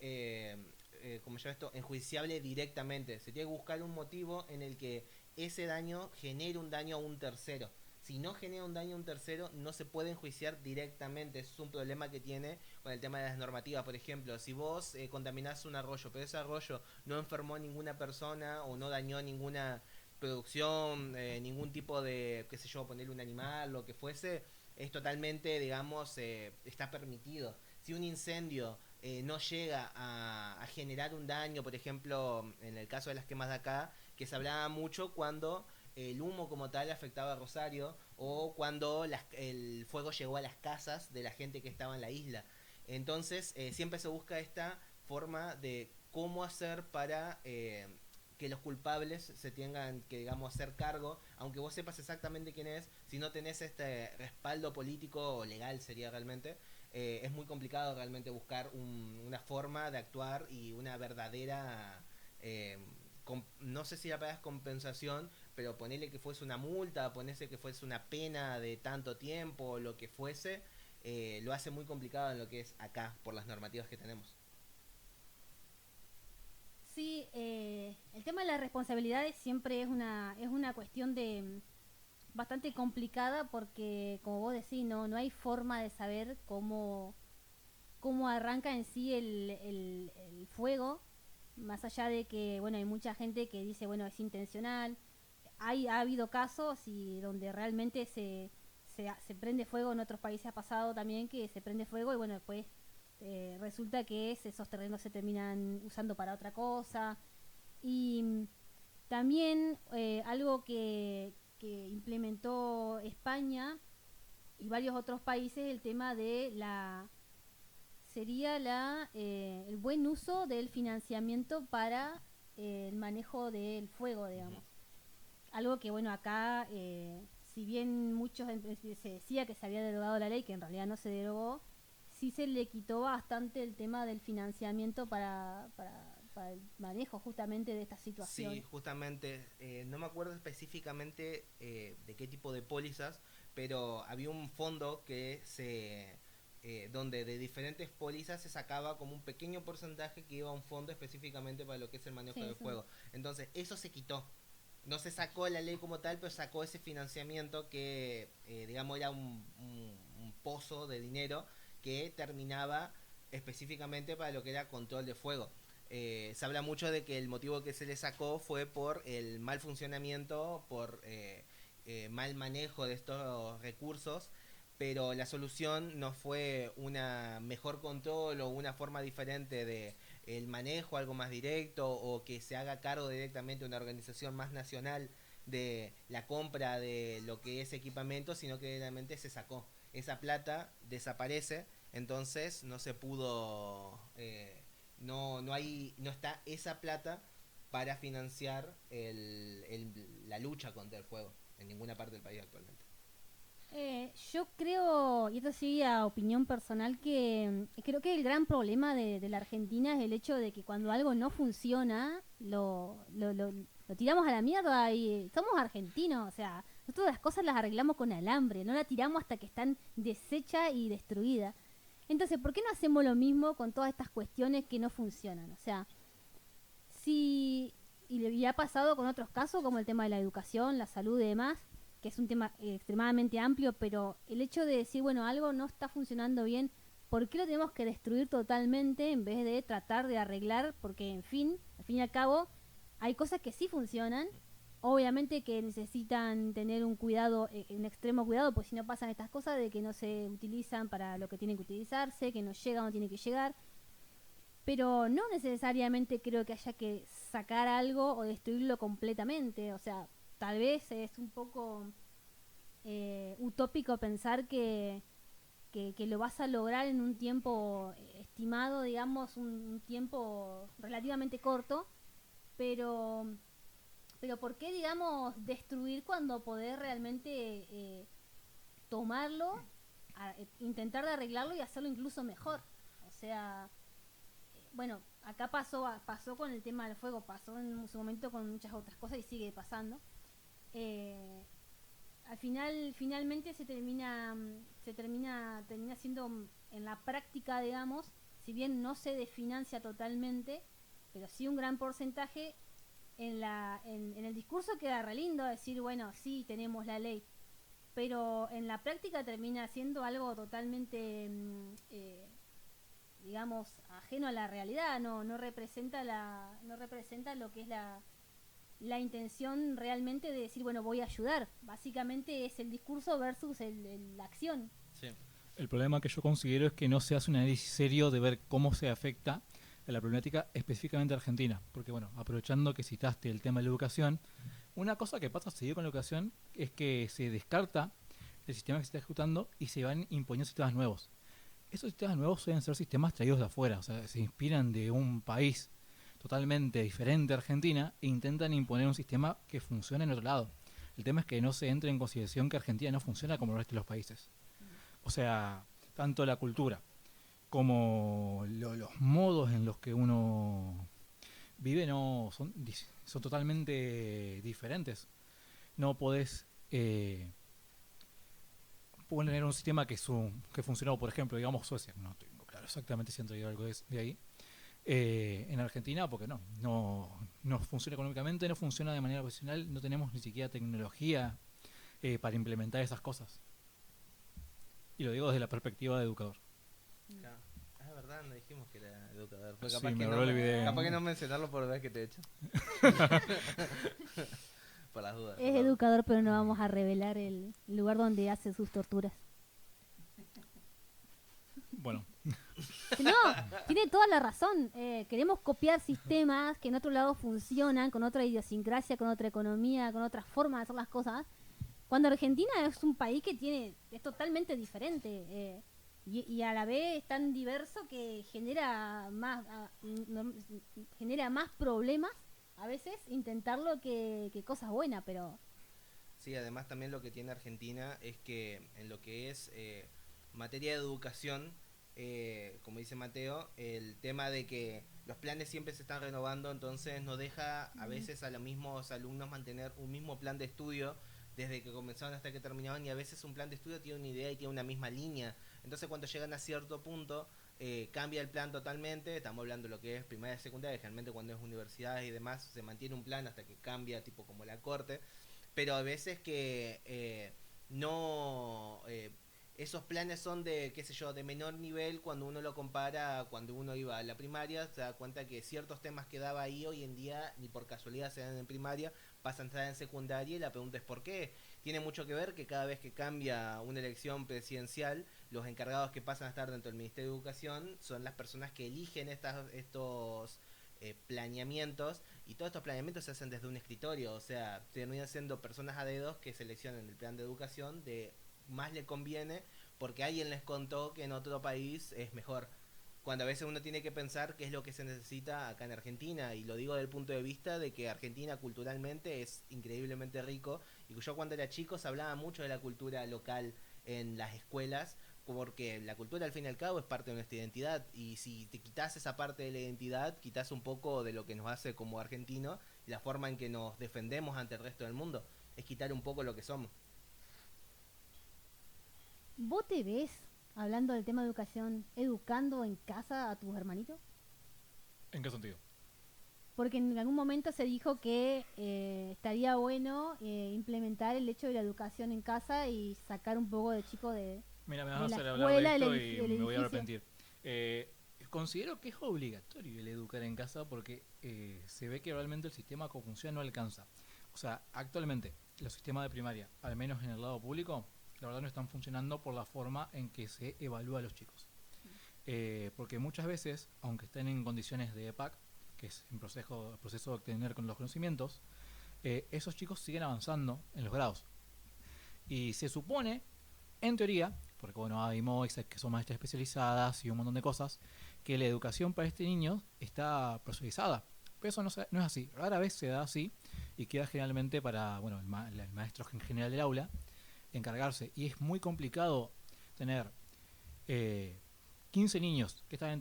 como se llama esto, enjuiciable directamente. Se tiene que buscar un motivo en el que ese daño genere un daño a un tercero. Si no genera un daño a un tercero, no se puede enjuiciar directamente. Eso es un problema que tiene con el tema de las normativas. Por ejemplo, si vos contaminás un arroyo, pero ese arroyo no enfermó a ninguna persona o no dañó ninguna producción, ningún tipo de, qué sé yo, ponerle un animal, lo que fuese, es totalmente, digamos, está permitido. Si un incendio no llega a generar un daño, por ejemplo, en el caso de las quemas de acá, que se hablaba mucho cuando el humo como tal afectaba a Rosario o cuando el fuego llegó a las casas de la gente que estaba en la isla. Entonces siempre se busca esta forma de cómo hacer para que los culpables se tengan que, digamos, hacer cargo, aunque vos sepas exactamente quién es, si no tenés este respaldo político o legal sería realmente, es muy complicado realmente buscar una forma de actuar y una verdadera... no sé si la palabra es compensación, pero ponerle que fuese una multa, ponerse que fuese una pena de tanto tiempo, lo que fuese, lo hace muy complicado en lo que es acá, por las normativas que tenemos. Sí, el tema de las responsabilidades siempre es una cuestión bastante complicada porque, como vos decís, no hay forma de saber cómo arranca en sí el fuego, más allá de que, bueno, hay mucha gente que dice, bueno, es intencional. Ha habido casos y donde realmente se prende fuego. En otros países ha pasado también que se prende fuego y bueno, después resulta que esos terrenos se terminan usando para otra cosa. Y también algo que implementó España y varios otros países, el tema de el buen uso del financiamiento para el manejo del fuego, digamos. Algo que, bueno, acá, si bien se decía que se había derogado la ley, que en realidad no se derogó, sí se le quitó bastante el tema del financiamiento para el manejo justamente de esta situación. Sí, justamente, no me acuerdo específicamente de qué tipo de pólizas, pero había un fondo que donde de diferentes pólizas se sacaba como un pequeño porcentaje que iba a un fondo específicamente para lo que es el manejo del fuego. Entonces, eso se quitó. No se sacó la ley como tal, pero sacó ese financiamiento que, digamos, era un pozo de dinero que terminaba específicamente para lo que era control de fuego. Se habla mucho de que el motivo que se le sacó fue por el mal funcionamiento, por mal manejo de estos recursos, pero la solución no fue una mejor control o una forma diferente de el manejo, algo más directo, o que se haga cargo directamente una organización más nacional de la compra de lo que es equipamiento, sino que realmente se sacó. Esa plata desaparece, entonces no se pudo, no está esa plata para financiar la lucha contra el fuego en ninguna parte del país actualmente. Yo creo, y esto sí a opinión personal, que creo que el gran problema de la Argentina es el hecho de que cuando algo no funciona, lo tiramos a la mierda y somos argentinos, o sea, nosotros las cosas las arreglamos con alambre, no la tiramos hasta que están deshechas y destruidas. Entonces, ¿por qué no hacemos lo mismo con todas estas cuestiones que no funcionan? O sea, y ha pasado con otros casos como el tema de la educación, la salud y demás, que es un tema extremadamente amplio, pero el hecho de decir, bueno, algo no está funcionando bien, ¿por qué lo tenemos que destruir totalmente en vez de tratar de arreglar? Porque, al fin y al cabo, hay cosas que sí funcionan, obviamente que necesitan tener un cuidado, un extremo cuidado, pues si no pasan estas cosas de que no se utilizan para lo que tienen que utilizarse, que no llega donde tiene que llegar, pero no necesariamente creo que haya que sacar algo o destruirlo completamente, o sea, tal vez es un poco utópico pensar que lo vas a lograr en un tiempo estimado, digamos, un tiempo relativamente corto, pero ¿por qué, digamos, destruir cuando podés realmente tomarlo, intentar de arreglarlo y hacerlo incluso mejor? O sea, bueno, acá pasó con el tema del fuego, pasó en su momento con muchas otras cosas y sigue pasando. Finalmente termina siendo en la práctica, digamos, si bien no se desfinancia totalmente, pero sí un gran porcentaje, en el discurso queda re lindo decir, bueno, sí, tenemos la ley, pero en la práctica termina siendo algo totalmente, digamos, ajeno a la realidad, no representa lo que es la intención realmente de decir, bueno, voy a ayudar. Básicamente es el discurso versus la acción. Sí. El problema que yo considero es que no se hace un análisis serio de ver cómo se afecta a la problemática específicamente argentina. Porque, bueno, aprovechando que citaste el tema de la educación, una cosa que pasa seguido con la educación es que se descarta el sistema que se está ejecutando y se van imponiendo sistemas nuevos. Esos sistemas nuevos suelen ser sistemas traídos de afuera, o sea, se inspiran de un país totalmente diferente a Argentina e intentan imponer un sistema que funcione en otro lado. El tema es que no se entre en consideración que Argentina no funciona como el resto de los países. O sea, tanto la cultura como los modos en los que uno vive no son totalmente diferentes. No podés poner un sistema que funcionó, por ejemplo, digamos Suecia. No tengo claro exactamente si han traído algo de ahí. En Argentina, porque no funciona económicamente, no funciona de manera profesional, no tenemos ni siquiera tecnología para implementar esas cosas. Y lo digo desde la perspectiva de educador. Claro. Ah, es verdad, no dijimos que era educador. Fue Sí, capaz, me que lo no, olvidé. capaz que no mencionarlo por vez que te he hecho. Por las dudas. Es educador, pero no vamos a revelar el lugar donde hace sus torturas. Bueno, No, tiene toda la razón. Queremos copiar sistemas que en otro lado funcionan, con otra idiosincrasia, con otra economía, con otra forma de hacer las cosas. Cuando Argentina es un país que es totalmente diferente y a la vez es tan diverso que genera más problemas a veces intentarlo que cosas buenas, pero Sí, además también lo que tiene Argentina es que en lo que es materia de educación, como dice Mateo, el tema de que los planes siempre se están renovando, entonces no deja a veces a los mismos alumnos mantener un mismo plan de estudio desde que comenzaron hasta que terminaban, y a veces un plan de estudio tiene una idea y tiene una misma línea. Entonces cuando llegan a cierto punto cambia el plan totalmente. Estamos hablando de lo que es primaria y secundaria, generalmente cuando es universidades y demás se mantiene un plan hasta que cambia, tipo como la corte, pero a veces que no esos planes son de, qué sé yo, de menor nivel cuando uno lo compara cuando uno iba a la primaria. Se da cuenta que ciertos temas que daba ahí hoy en día ni por casualidad se dan en primaria, pasan a estar en secundaria, y la pregunta es por qué. Tiene mucho que ver que cada vez que cambia una elección presidencial, los encargados que pasan a estar dentro del Ministerio de Educación son las personas que eligen estos planeamientos, y todos estos planeamientos se hacen desde un escritorio. O sea, terminan siendo personas a dedos que seleccionan el plan de educación de más le conviene porque alguien les contó que en otro país es mejor, cuando a veces uno tiene que pensar qué es lo que se necesita acá en Argentina. Y lo digo desde el punto de vista de que Argentina culturalmente es increíblemente rico, y yo cuando era chico se hablaba mucho de la cultura local en las escuelas, porque la cultura al fin y al cabo es parte de nuestra identidad, y si te quitas esa parte de la identidad, quitas un poco de lo que nos hace como argentinos, y la forma en que nos defendemos ante el resto del mundo, es quitar un poco lo que somos. ¿vos te ves, hablando del tema de educación, educando en casa a tus hermanitos? ¿En qué sentido? Porque en algún momento se dijo que estaría bueno implementar el hecho de la educación en casa y sacar un poco de chico de Mira, me de vas a la hacer hablar escuela, de del esto edif- y del me voy a edificio. arrepentir. Considero que es obligatorio el educar en casa porque se ve que realmente el sistema como funciona no alcanza. O sea, actualmente los sistemas de primaria, al menos en el lado público, la verdad no están funcionando por la forma en que se evalúa a los chicos. Porque muchas veces, aunque estén en condiciones de EPAC, que es en proceso de obtener con los conocimientos, esos chicos siguen avanzando en los grados. Y se supone, en teoría, porque bueno, hay MOICs que son maestras especializadas y un montón de cosas, que la educación para este niño está personalizada. Pero eso no es así. Rara vez se da así y queda generalmente para bueno, el maestro en general del aula encargarse. Y es muy complicado tener 15 niños que están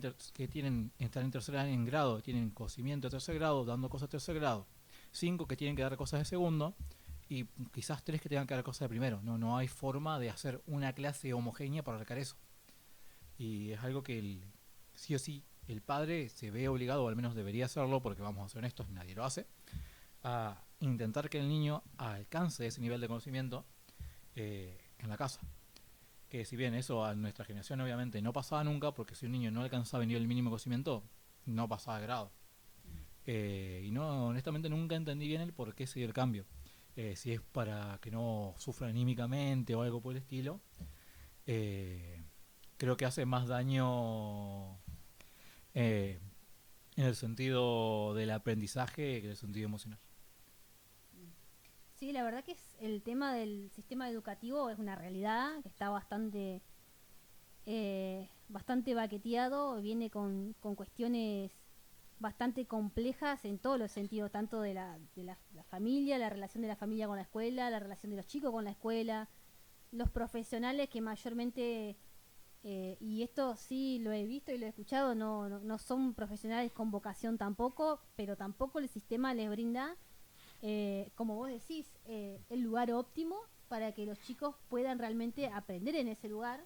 están en tercer año en grado, tienen conocimiento de tercer grado, dando cosas de tercer grado, 5 que tienen que dar cosas de segundo, y quizás 3 que tengan que dar cosas de primero. No hay forma de hacer una clase homogénea para abarcar eso. Y es algo que sí o sí el padre se ve obligado, o al menos debería hacerlo, porque vamos a ser honestos, nadie lo hace, a intentar que el niño alcance ese nivel de conocimiento en la casa. Que si bien eso a nuestra generación obviamente no pasaba nunca, porque si un niño no alcanzaba el nivel mínimo de conocimiento, no pasaba de grado. Y no, honestamente nunca entendí bien el por qué se dio el cambio. Si es para que no sufra anímicamente o algo por el estilo. Creo que hace más daño en el sentido del aprendizaje que en el sentido emocional. Sí, la verdad que el tema del sistema educativo es una realidad que está bastante baqueteado, viene con cuestiones bastante complejas en todos los sentidos, tanto de la familia, la relación de la familia con la escuela, la relación de los chicos con la escuela, los profesionales que mayormente, y esto sí lo he visto y lo he escuchado, no son profesionales con vocación tampoco, pero tampoco el sistema les brinda, como vos decís, el lugar óptimo para que los chicos puedan realmente aprender en ese lugar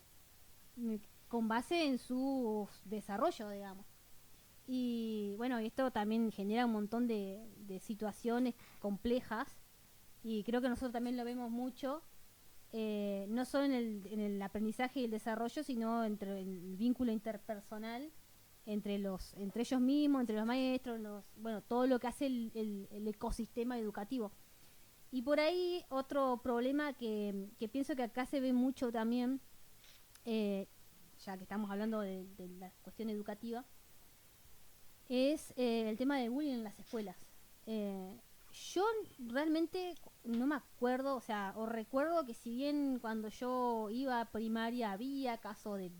con base en su desarrollo, digamos. Y bueno, esto también genera un montón de situaciones complejas, y creo que nosotros también lo vemos mucho, no solo en el aprendizaje y el desarrollo, sino entre el vínculo interpersonal entre ellos mismos, entre los maestros, bueno, todo lo que hace el ecosistema educativo. Y por ahí otro problema que pienso que acá se ve mucho también, ya que estamos hablando de la cuestión educativa, es el tema del bullying en las escuelas. Yo realmente no me acuerdo, o sea, o recuerdo que si bien cuando yo iba a primaria había casos de,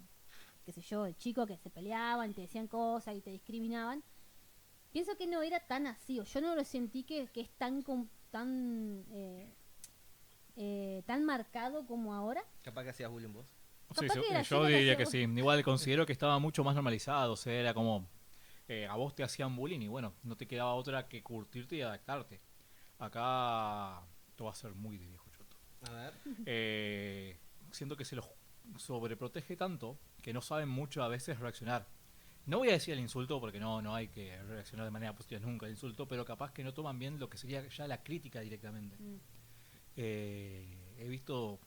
qué sé yo, de chicos que se peleaban, te decían cosas y te discriminaban, pienso que no era tan así, o yo no lo sentí que es tan marcado como ahora. Capaz que hacías bullying vos. Sí, Capaz que era yo yo la diría que hacía- sí. Igual considero que estaba mucho más normalizado. O sea, era como a vos te hacían bullying y bueno, no te quedaba otra que curtirte y adaptarte. Acá esto va a ser muy de viejo choto. A ver. Siento que se los sobreprotege tanto que no saben mucho a veces reaccionar. No voy a decir el insulto porque no hay que reaccionar de manera positiva nunca al insulto, pero capaz que no toman bien lo que sería ya la crítica directamente. Mm. He visto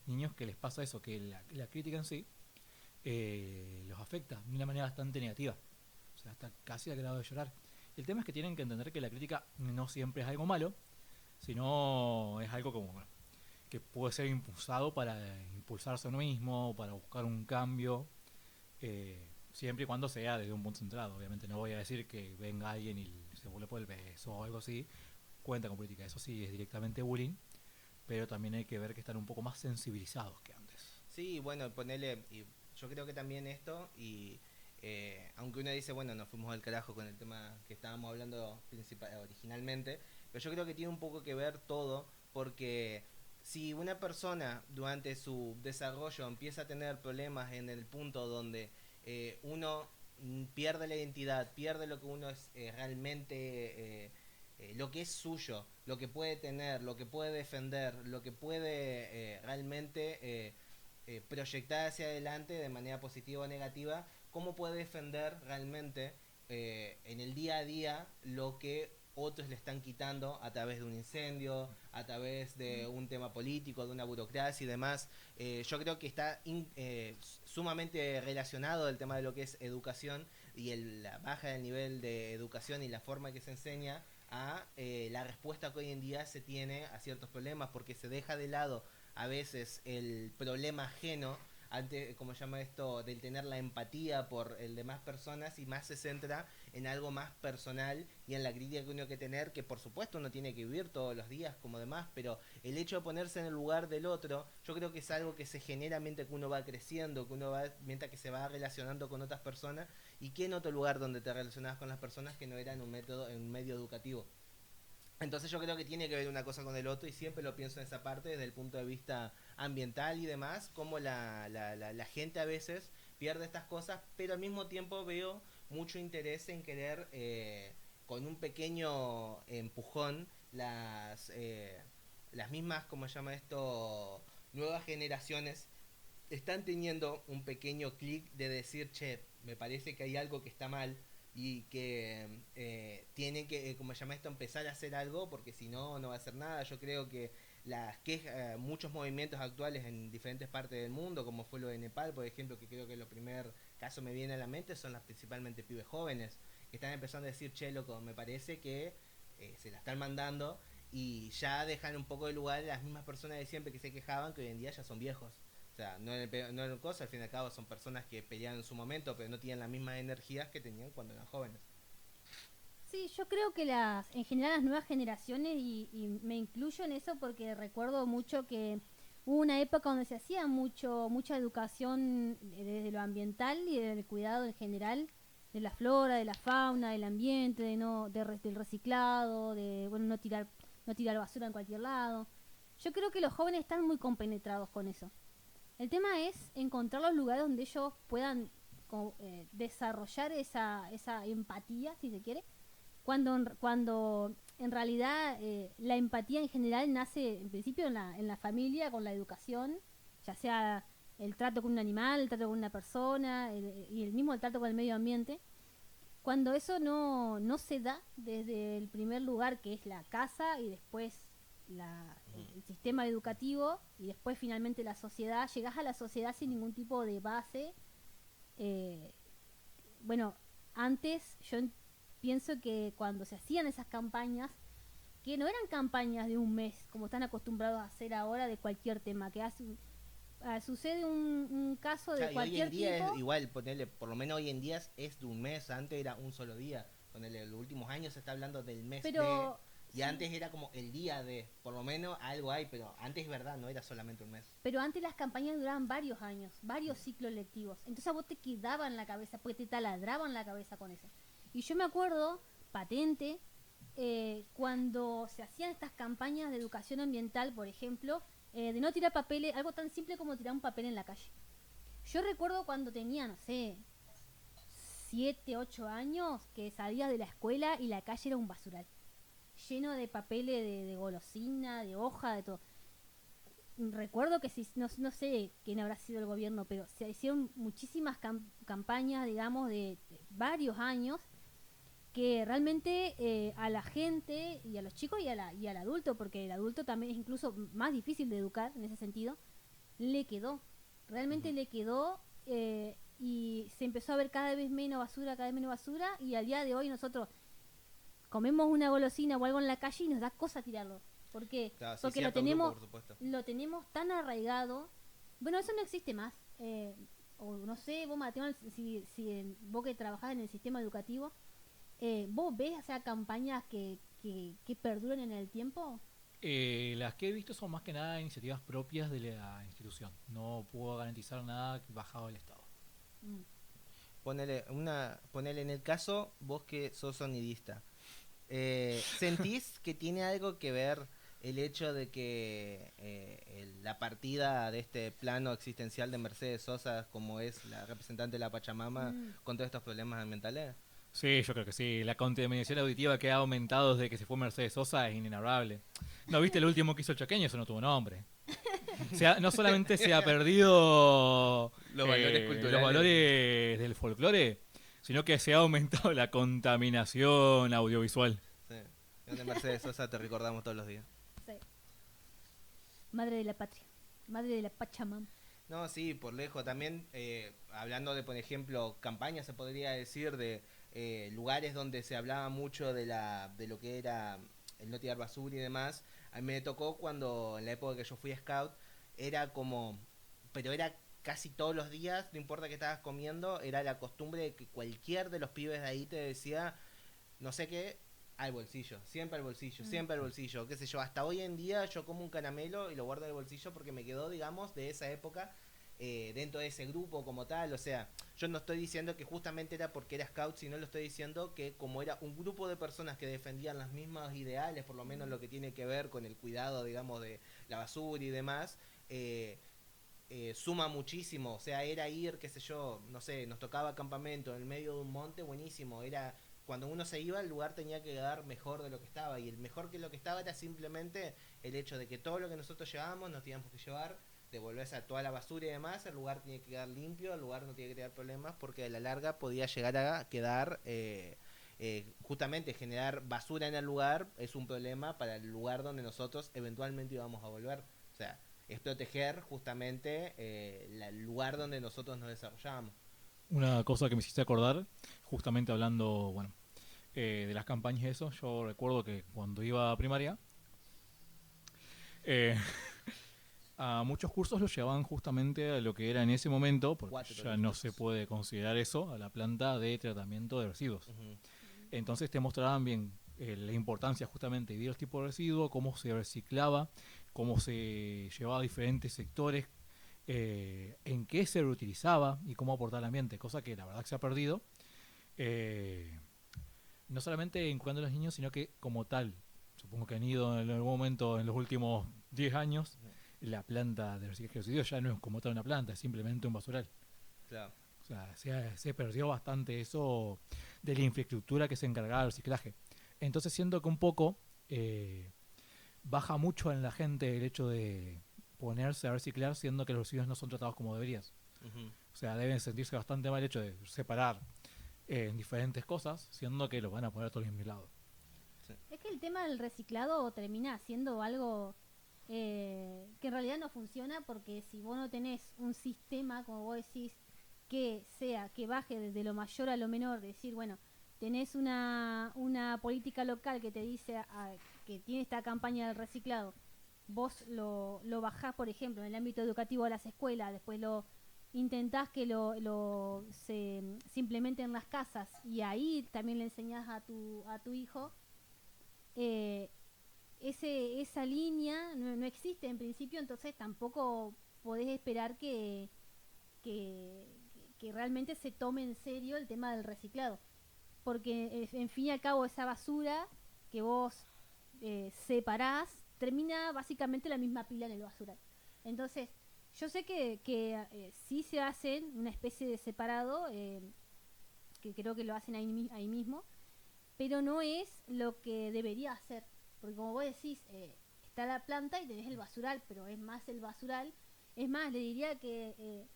niños que les pasa eso, que la crítica en sí los afecta de una manera bastante negativa. O sea, hasta casi al grado de llorar. El tema es que tienen que entender que la crítica no siempre es algo malo, sino es algo como bueno, que puede ser impulsado para impulsarse a uno mismo, para buscar un cambio, siempre y cuando sea desde un punto centrado. Obviamente no voy a decir que venga alguien y se vuelve por el beso o algo así, cuenta con política, eso sí es directamente bullying, pero también hay que ver que están un poco más sensibilizados que antes. Sí, bueno, ponele, y yo creo que también esto, y aunque uno dice, bueno, nos fuimos al carajo con el tema que estábamos hablando originalmente, pero yo creo que tiene un poco que ver todo, porque si una persona durante su desarrollo empieza a tener problemas en el punto donde uno pierde la identidad, pierde lo que uno es realmente... lo que es suyo, lo que puede tener, lo que puede defender, lo que puede realmente proyectar hacia adelante de manera positiva o negativa, cómo puede defender realmente en el día a día lo que otros le están quitando a través de un incendio, a través de un tema político, de una burocracia y demás. Yo creo que está sumamente relacionado el tema de lo que es educación y la baja del nivel de educación y la forma que se enseña a la respuesta que hoy en día se tiene a ciertos problemas, porque se deja de lado a veces el problema ajeno, antes, como se llama esto, del tener la empatía por el demás personas, y más se centra en algo más personal y en la crítica que uno tiene que tener, que por supuesto uno tiene que vivir todos los días como demás, pero el hecho de ponerse en el lugar del otro, yo creo que es algo que se genera mientras que uno va creciendo, que uno va, mientras que se va relacionando con otras personas, y que en otro lugar donde te relacionabas con las personas que no era en un medio educativo. Entonces yo creo que tiene que ver una cosa con el otro, y siempre lo pienso en esa parte desde el punto de vista ambiental y demás, como la gente a veces pierde estas cosas, pero al mismo tiempo veo mucho interés en querer con un pequeño empujón las mismas, como se llama esto, nuevas generaciones están teniendo un pequeño clic de decir, che, me parece que hay algo que está mal y que tienen que, como se llama esto, empezar a hacer algo, porque si no, no va a hacer nada. Yo creo que las quejas, muchos movimientos actuales en diferentes partes del mundo, como fue lo de Nepal, por ejemplo, que creo que los primer casos me viene a la mente, son las principalmente pibes jóvenes, que están empezando a decir, che, loco, me parece que se la están mandando, y ya dejan un poco de lugar a las mismas personas de siempre que se quejaban, que hoy en día ya son viejos. O sea, no en el cosa, al fin y al cabo son personas que pelearon en su momento, pero no tienen las mismas energías que tenían cuando eran jóvenes. Sí, yo creo que en general las nuevas generaciones, y me incluyo en eso porque recuerdo mucho que hubo una época donde se hacía mucha educación desde lo ambiental y del cuidado en general de la flora, de la fauna, del ambiente, del reciclado, de bueno, no tirar basura en cualquier lado. Yo creo que los jóvenes están muy compenetrados con eso. El tema es encontrar los lugares donde ellos puedan desarrollar esa empatía, si se quiere, cuando en realidad la empatía en general nace en principio en la familia, con la educación, ya sea el trato con un animal, el trato con una persona y el trato con el medio ambiente. Cuando eso no se da desde el primer lugar, que es la casa, y después el sistema educativo, y después finalmente la sociedad, llegás a la sociedad sin ningún tipo de base. Bueno, antes yo pienso que cuando se hacían esas campañas, que no eran campañas de un mes, como están acostumbrados a hacer ahora de cualquier tema, que sucede un caso de Claro, y hoy cualquier en día tipo. es igual, ponele, por lo menos hoy en día es de un mes, antes era un solo día. Ponele, en los últimos años se está hablando del mes Pero y antes era como el día de, por lo menos algo hay, pero antes es verdad, no era solamente un mes. Pero antes las campañas duraban varios años, varios ciclos lectivos. Entonces a vos te quedaba en la cabeza, porque te taladraban la cabeza con eso. Y yo me acuerdo, patente, cuando se hacían estas campañas de educación ambiental, por ejemplo, de no tirar papeles, algo tan simple como tirar un papel en la calle. Yo recuerdo cuando tenía, no sé, 7, 8 años, que salías de la escuela y la calle era un basural. Lleno de papeles de golosina, de hoja, de todo. Recuerdo que no sé quién habrá sido el gobierno, pero se hicieron muchísimas campañas, digamos, de varios años, que realmente a la gente y a los chicos y al adulto, porque el adulto también es incluso más difícil de educar en ese sentido, le quedó, realmente le quedó, y se empezó a ver cada vez menos basura, y al día de hoy nosotros comemos una golosina o algo en la calle y nos da cosa tirarlo. ¿Por qué? Claro, sí, Porque cierto grupo, por supuesto. lo tenemos tan arraigado. Bueno, eso no existe más. O no sé, vos, Mateo, si vos que trabajás en el sistema educativo, ¿vos ves, o sea, campañas que perduren en el tiempo? Las que he visto son más que nada iniciativas propias de la institución. No puedo garantizar nada bajado del Estado. Mm. Ponele en el caso, vos que sos sonidista, ¿sentís que tiene algo que ver el hecho de que la partida de este plano existencial de Mercedes Sosa, como es la representante de la Pachamama, con todos estos problemas ambientales? Sí, yo creo que sí. La contaminación auditiva que ha aumentado desde que se fue Mercedes Sosa es inenarrable. ¿No viste el último que hizo el chaqueño? Eso no tuvo nombre. No solamente se ha perdido Los valores culturales. los valores del folclore, sino que se ha aumentado la contaminación audiovisual. Sí. Donde Mercedes Sosa te recordamos todos los días. Sí. Madre de la patria, madre de la Pachamama. No, sí, por lejos. También, hablando de, por ejemplo, campañas, se podría decir, de lugares donde se hablaba mucho de lo que era el no tirar basura y demás. A mí me tocó cuando, en la época que yo fui scout, era como, pero era casi todos los días, no importa qué estabas comiendo, era la costumbre de que cualquier de los pibes de ahí te decía, no sé qué, al bolsillo, siempre al bolsillo, siempre al bolsillo, qué sé yo. Hasta hoy en día yo como un caramelo y lo guardo en el bolsillo porque me quedó, digamos, de esa época, dentro de ese grupo como tal. O sea, yo no estoy diciendo que justamente era porque era scout, sino lo estoy diciendo que como era un grupo de personas que defendían las mismas ideales, por lo menos lo que tiene que ver con el cuidado, digamos, de la basura y demás, suma muchísimo. O sea, era ir, qué sé yo, no sé, nos tocaba campamento en el medio de un monte, buenísimo. Era cuando uno se iba, el lugar tenía que quedar mejor de lo que estaba, y el mejor que lo que estaba era simplemente el hecho de que todo lo que nosotros llevábamos nos teníamos que llevar, devolverse a toda la basura y demás. El lugar tenía que quedar limpio, el lugar no tenía que tener problemas, porque a la larga podía llegar a quedar, justamente generar basura en el lugar es un problema para el lugar donde nosotros eventualmente íbamos a volver. O sea, es proteger justamente el lugar donde nosotros nos desarrollamos. Una cosa que me hiciste acordar, justamente hablando, bueno, de las campañas y eso, yo recuerdo que cuando iba a primaria, a muchos cursos los llevaban justamente a lo que era en ese momento, porque ya no se puede considerar eso, a la planta de tratamiento de residuos. Entonces te mostraban bien la importancia justamente de los tipos de residuos, cómo se reciclaba, cómo se llevaba a diferentes sectores, en qué se reutilizaba y cómo aportar al ambiente, cosa que la verdad que se ha perdido, no solamente en cuanto a los niños, sino que como tal, supongo que han ido en algún momento en los últimos 10 años, la planta de reciclaje de residuos ya no es como tal una planta, es simplemente un basural. Claro. O sea, se perdió bastante eso de la infraestructura que se encargaba del reciclaje. Entonces siento que un poco baja mucho en la gente el hecho de ponerse a reciclar, siendo que los residuos no son tratados como deberías. O sea, deben sentirse bastante mal el hecho de separar en diferentes cosas, siendo que los van a poner todos en mi lado. Sí. Es que el tema del reciclado termina siendo algo que en realidad no funciona, porque si vos no tenés un sistema, como vos decís, que baje desde lo mayor a lo menor, decir, bueno, tenés una política local que te dice que tiene esta campaña del reciclado, vos lo bajás, por ejemplo, en el ámbito educativo a las escuelas, después lo intentás que se implemente en las casas y ahí también le enseñás a tu hijo, esa línea no existe en principio, entonces tampoco podés esperar que, que realmente se tome en serio el tema del reciclado. Porque en fin y al cabo esa basura que vos separás termina básicamente la misma pila en el basural. Entonces, yo sé que sí se hacen una especie de separado, que creo que lo hacen ahí mismo, pero no es lo que debería hacer. Porque como vos decís, está la planta y tenés el basural, pero es más el basural. Es más, le diría que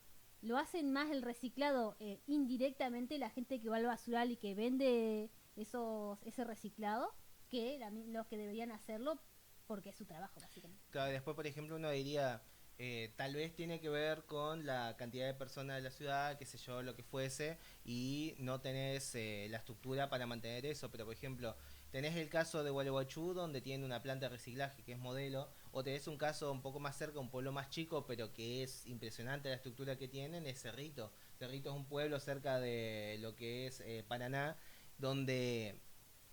lo hacen más el reciclado indirectamente la gente que va al basural y que vende ese reciclado que los que deberían hacerlo porque es su trabajo básicamente. Claro, después, por ejemplo, uno diría, tal vez tiene que ver con la cantidad de personas de la ciudad, qué sé yo, lo que fuese, y no tenés la estructura para mantener eso. Pero, por ejemplo, tenés el caso de Gualeguaychú, donde tiene una planta de reciclaje que es modelo, o tenés un caso un poco más cerca, un pueblo más chico, pero que es impresionante la estructura que tienen, es Cerrito. Cerrito es un pueblo cerca de lo que es Paraná, donde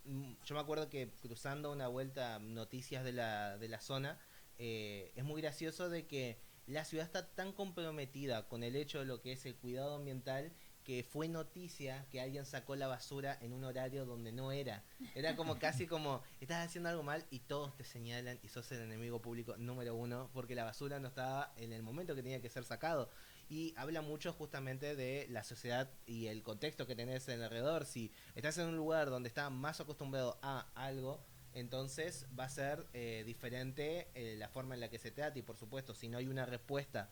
yo me acuerdo que cruzando una vuelta noticias de la zona, es muy gracioso de que la ciudad está tan comprometida con el hecho de lo que es el cuidado ambiental que fue noticia que alguien sacó la basura en un horario donde no era. Era como casi como, estás haciendo algo mal y todos te señalan y sos el enemigo público número 1 porque la basura no estaba en el momento que tenía que ser sacado. Y habla mucho justamente de la sociedad y el contexto que tenés en alrededor. Si estás en un lugar donde estás más acostumbrado a algo, entonces va a ser diferente la forma en la que se trata. Y por supuesto, si no hay una respuesta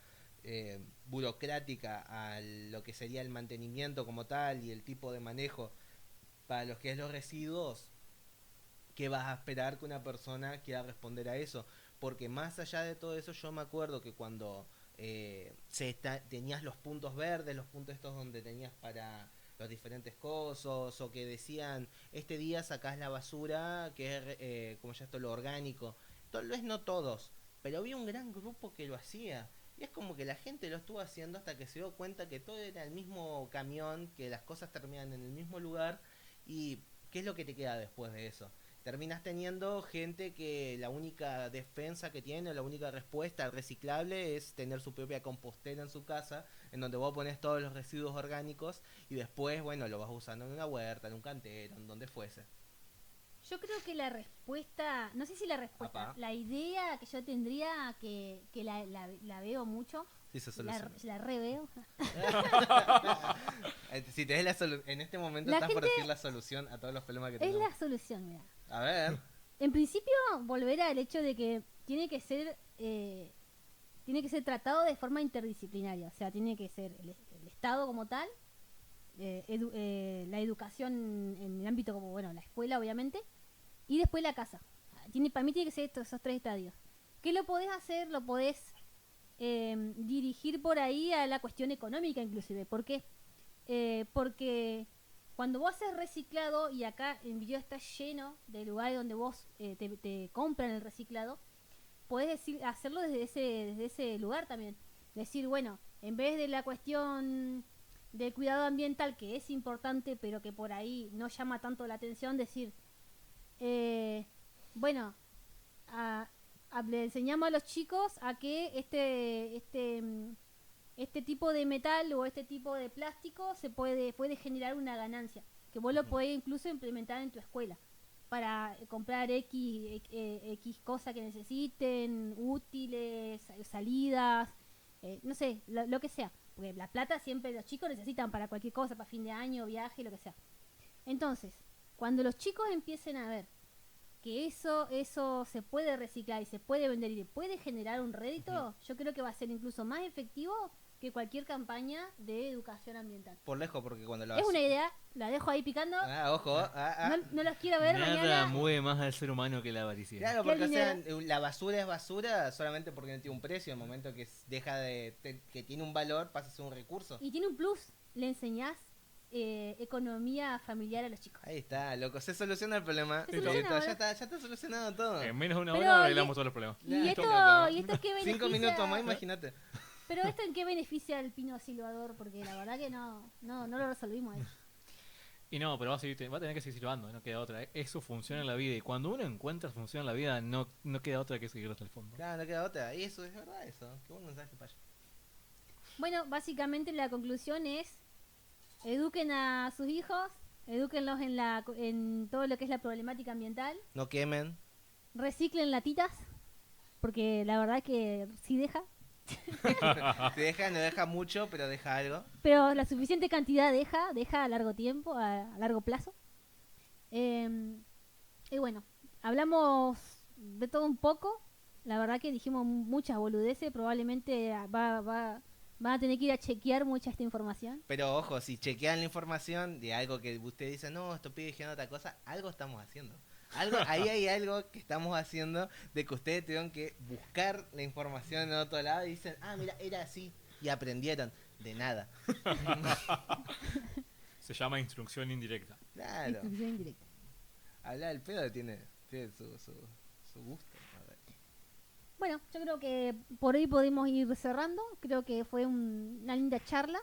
burocrática a lo que sería el mantenimiento como tal y el tipo de manejo para los que es los residuos, ¿qué vas a esperar que una persona quiera responder a eso? Porque más allá de todo eso, yo me acuerdo que cuando tenías los puntos verdes, los puntos estos donde tenías para los diferentes cosos, o que decían, este día sacás la basura, que es como ya esto lo orgánico. Tal vez no todos, pero había un gran grupo que lo hacía. Y es como que la gente lo estuvo haciendo hasta que se dio cuenta que todo era el mismo camión, que las cosas terminan en el mismo lugar. ¿Y qué es lo que te queda después de eso? Terminas teniendo gente que la única defensa que tiene, la única respuesta al reciclable es tener su propia compostera en su casa, en donde vos pones todos los residuos orgánicos y después, bueno, lo vas usando en una huerta, en un cantero, en donde fuese. Yo creo que la respuesta, no sé si la respuesta, Apá. la idea que yo tendría, que la veo mucho, Sí, se soluciona. la reveo. Si tenés en este momento La estás por gente- decir la solución a todos los problemas que Es tenemos. la solución, mira. A ver. En principio, volver al hecho de que tiene que ser tratado de forma interdisciplinaria. O sea, tiene que ser el Estado como tal, la educación en el ámbito como, bueno, la escuela, obviamente, y después la casa. Para mí tiene que ser esos 3 estadios. ¿Qué lo podés hacer? Lo podés dirigir por ahí a la cuestión económica, inclusive. ¿Por qué? Porque cuando vos haces reciclado, y acá en video está lleno de lugares donde vos te compran el reciclado, podés hacerlo desde ese lugar también. Decir, bueno, en vez de la cuestión del cuidado ambiental, que es importante, pero que por ahí no llama tanto la atención, decir, bueno, le enseñamos a los chicos a que este tipo de metal o este tipo de plástico puede generar una ganancia, que vos lo podés incluso implementar en tu escuela para comprar X cosas que necesiten, útiles, salidas, no sé, lo que sea, porque la plata siempre los chicos necesitan para cualquier cosa, para fin de año, viaje, lo que sea. Entonces, cuando los chicos empiecen a ver que eso se puede reciclar y se puede vender y puede generar un rédito, yo creo que va a ser incluso más efectivo que cualquier campaña de educación ambiental. Por lejos, porque cuando lo Es una idea, la dejo ahí picando. Ojo. No los quiero ver Nada mañana. mueve más al ser humano que la avaricia. Claro, ¿Qué porque o sea, dinero? la basura es basura solamente porque no tiene un precio. En el momento que deja que tiene un valor, pasa a ser un recurso. Y tiene un plus, le enseñás economía familiar a los chicos. Ahí está, loco, se soluciona el problema. Se soluciona, Listo, ¿verdad? ya está solucionado todo. En menos de una Pero, hora ¿y- arreglamos todos los problemas. ¿Y Ya, esto, loco. ¿Y esto qué beneficia? 5 minutos más, imagínate. Pero esto en qué beneficia al pino silbador, porque la verdad que no lo resolvimos ahí. Y no, pero va a tener que seguir silbando, no queda otra. Es su función en la vida. Y cuando uno encuentra su función en la vida, no queda otra que seguir hasta el fondo. Claro, no queda otra. Y eso es verdad, eso. Qué buen mensaje, Payo. Bueno, básicamente la conclusión es eduquen a sus hijos, edúquenlos en todo lo que es la problemática ambiental, No quemen. reciclen latitas, porque la verdad que sí deja, No deja mucho, pero deja algo. pero la suficiente cantidad deja a largo tiempo, a largo plazo. Y bueno, hablamos de todo un poco, la verdad que dijimos muchas boludeces, probablemente van a tener que ir a chequear mucha esta información. Pero ojo, si chequean la información de algo que usted dice, no, esto pide dijeron otra cosa, algo estamos haciendo. Ahí hay algo que estamos haciendo de que ustedes tuvieron que buscar la información en otro lado y dicen, ah, mira, era así. Y aprendieron de nada. Se llama instrucción indirecta. Claro. Instrucción indirecta. Hablar del pedo tiene su gusto. A ver. Bueno, yo creo que por hoy podemos ir cerrando. Creo que fue una linda charla.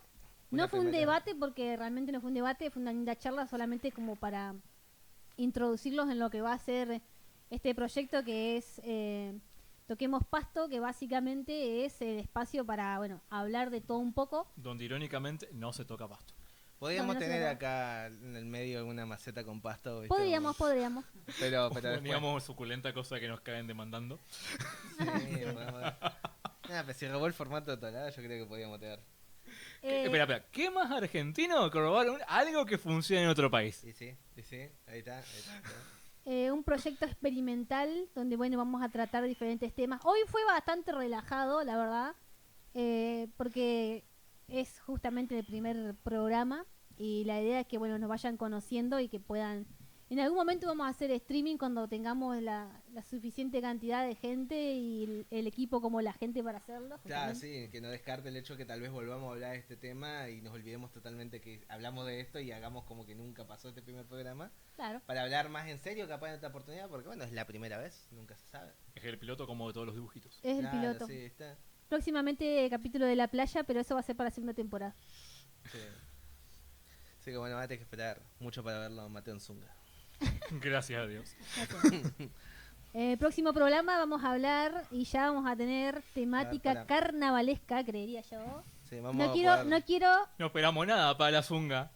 Una No fue un primera. debate, porque realmente no fue un debate, fue una linda charla solamente como para introducirlos en lo que va a ser este proyecto que es Toquemos Pasto, que básicamente es el espacio para, bueno, hablar de todo un poco. Donde irónicamente no se toca pasto. Podríamos No, no se tener va. acá en el medio una maceta con pasto. ¿viste? Podríamos. Pero después. Poníamos suculenta cosa que nos caen demandando. Sí, podemos. Nah, pero si robó el formato de otro lado, yo creo que podíamos tener. Espera. ¿Qué más argentino que robar algo que funcione en otro país? Y sí, ahí está. Un proyecto experimental donde, bueno, vamos a tratar diferentes temas. Hoy fue bastante relajado, la verdad, porque es justamente el primer programa y la idea es que, bueno, nos vayan conociendo y que puedan... En algún momento vamos a hacer streaming cuando tengamos la suficiente cantidad de gente y el equipo como la gente para hacerlo. Claro, justamente. sí, que no descarte el hecho que tal vez volvamos a hablar de este tema y nos olvidemos totalmente que hablamos de esto y hagamos como que nunca pasó este primer programa. Claro. Para hablar más en serio, capaz en esta oportunidad, porque bueno, es la primera vez, nunca se sabe. Es el piloto como de todos los dibujitos. Es el Claro, piloto. Sí, está. Próximamente capítulo de la playa, pero eso va a ser para la segunda temporada. Sí. Así que bueno, va a tener que esperar mucho para verlo a Mateo en Zunga. Gracias a Dios. Próximo programa vamos a hablar y ya vamos a tener temática Para. carnavalesca, creería yo. Sí, vamos No a quiero, poder- no quiero, No esperamos nada para la zunga.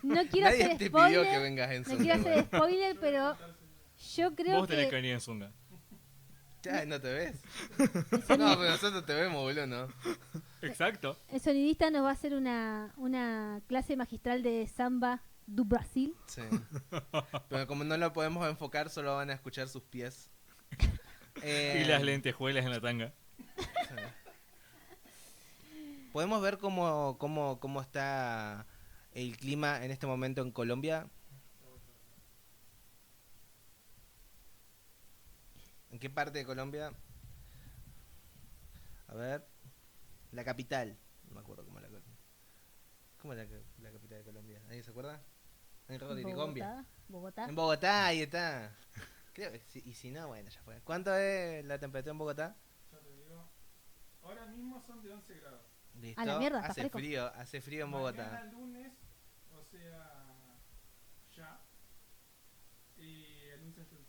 no quiero Nadie hacer te pidió que spoiler, vengas en no Zunga. quiero hacer spoiler, pero yo creo Vos tenés que que venir en zunga. Ya, no te ves. No, pero nosotros te vemos, boludo, ¿no? Exacto. el sonidista nos va a hacer una clase magistral de samba do Brasil. Sí. Pero como no lo podemos enfocar, solo van a escuchar sus pies. Y las lentejuelas en la tanga. ¿Podemos ver cómo está el clima en este momento en Colombia? ¿En qué parte de Colombia? A ver. La capital. No me acuerdo cómo es ¿Cómo es la capital de Colombia? ¿Alguien se acuerda? En Colombia. Bogotá. En Bogotá, ahí está. Creo que y si no, bueno, ya fue. ¿Cuánto es la temperatura en Bogotá? Ya te digo. Ahora mismo son de 11 grados. Listo. A la mierda, está fresco. Hace frío en Bogotá. Mañana lunes, o sea, ya. Y el lunes en Yuri.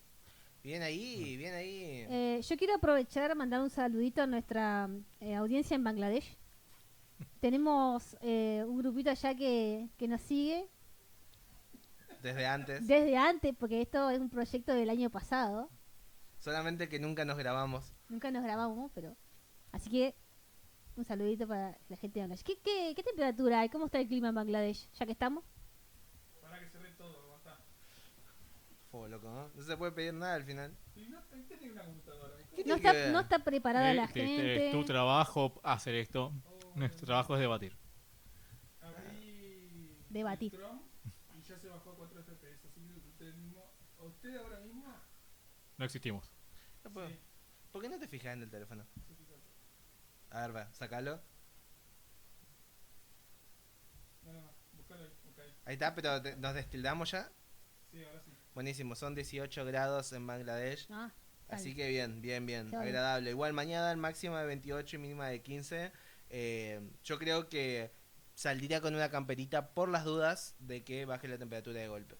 Bien ahí, bien ahí. Yo quiero aprovechar mandar un saludito a nuestra audiencia en Bangladesh. Tenemos un grupito allá que nos sigue Desde antes. desde antes, porque esto es un proyecto del año pasado. Solamente que nunca nos grabamos. Nunca nos grabamos, pero... Así que un saludito para la gente de Bangladesh. ¿Qué temperatura hay? ¿Cómo está el clima en Bangladesh? Ya que estamos. Para que cerré todo, basta. Fue loco, ¿no? No se puede pedir nada al final. Y no, ¿qué tiene una computadora? ¿Qué No tiene que está, ver? no está preparada la Es gente. tu trabajo hacer esto. Nuestro trabajo es debatir. Abrí Debatir. el Chrome y ya se bajó a 4 FPS. Así que usted ahora mismo, No existimos. No puedo. sí, ¿Por qué no te fijas en el teléfono? sí, fíjate. A ver, va, sacalo. No, busca Ahí está, pero ¿nos destildamos ya? Sí, ahora sí. Buenísimo, son 18 grados en Bangladesh. Ah, Así que bien, bien, bien, Está bien. agradable. Igual mañana máxima de 28 y mínima de 15. Yo creo que saldría con una camperita por las dudas de que baje la temperatura de golpe.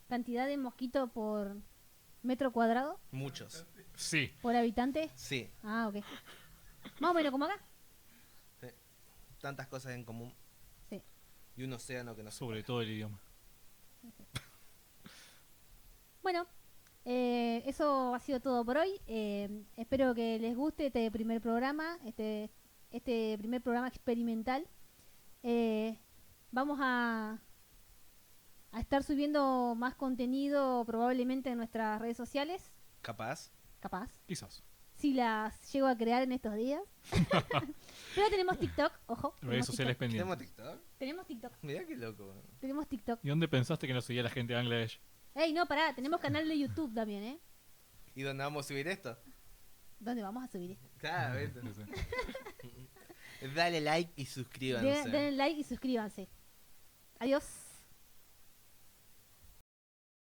cantidad de mosquitos por metro cuadrado, Muchos. Sí. por habitante. Sí, Ah, ok. Más o menos como acá. tantas cosas en común. Sí. Y un océano que no se Sobre todo el idioma. Bueno, eso ha sido todo por hoy. Espero que les guste este primer programa, este primer programa experimental. Vamos a estar subiendo más contenido probablemente en nuestras redes sociales, capaz. capaz, Quizás. si las llego a crear en estos días. Pero tenemos TikTok, ojo. Redes sociales ¿Tenemos pendientes. TikTok? Tenemos TikTok, Mirá qué loco. tenemos TikTok. ¿Y dónde pensaste que nos seguía la gente de Bangladesh? Ey, no, pará, tenemos canal de YouTube también, ¿eh? ¿Y dónde vamos a subir esto? ¿Dónde vamos a subir esto? Claro, ¿viste? Sí, sí. Dale like y suscríbanse. Denle like y suscríbanse. Adiós.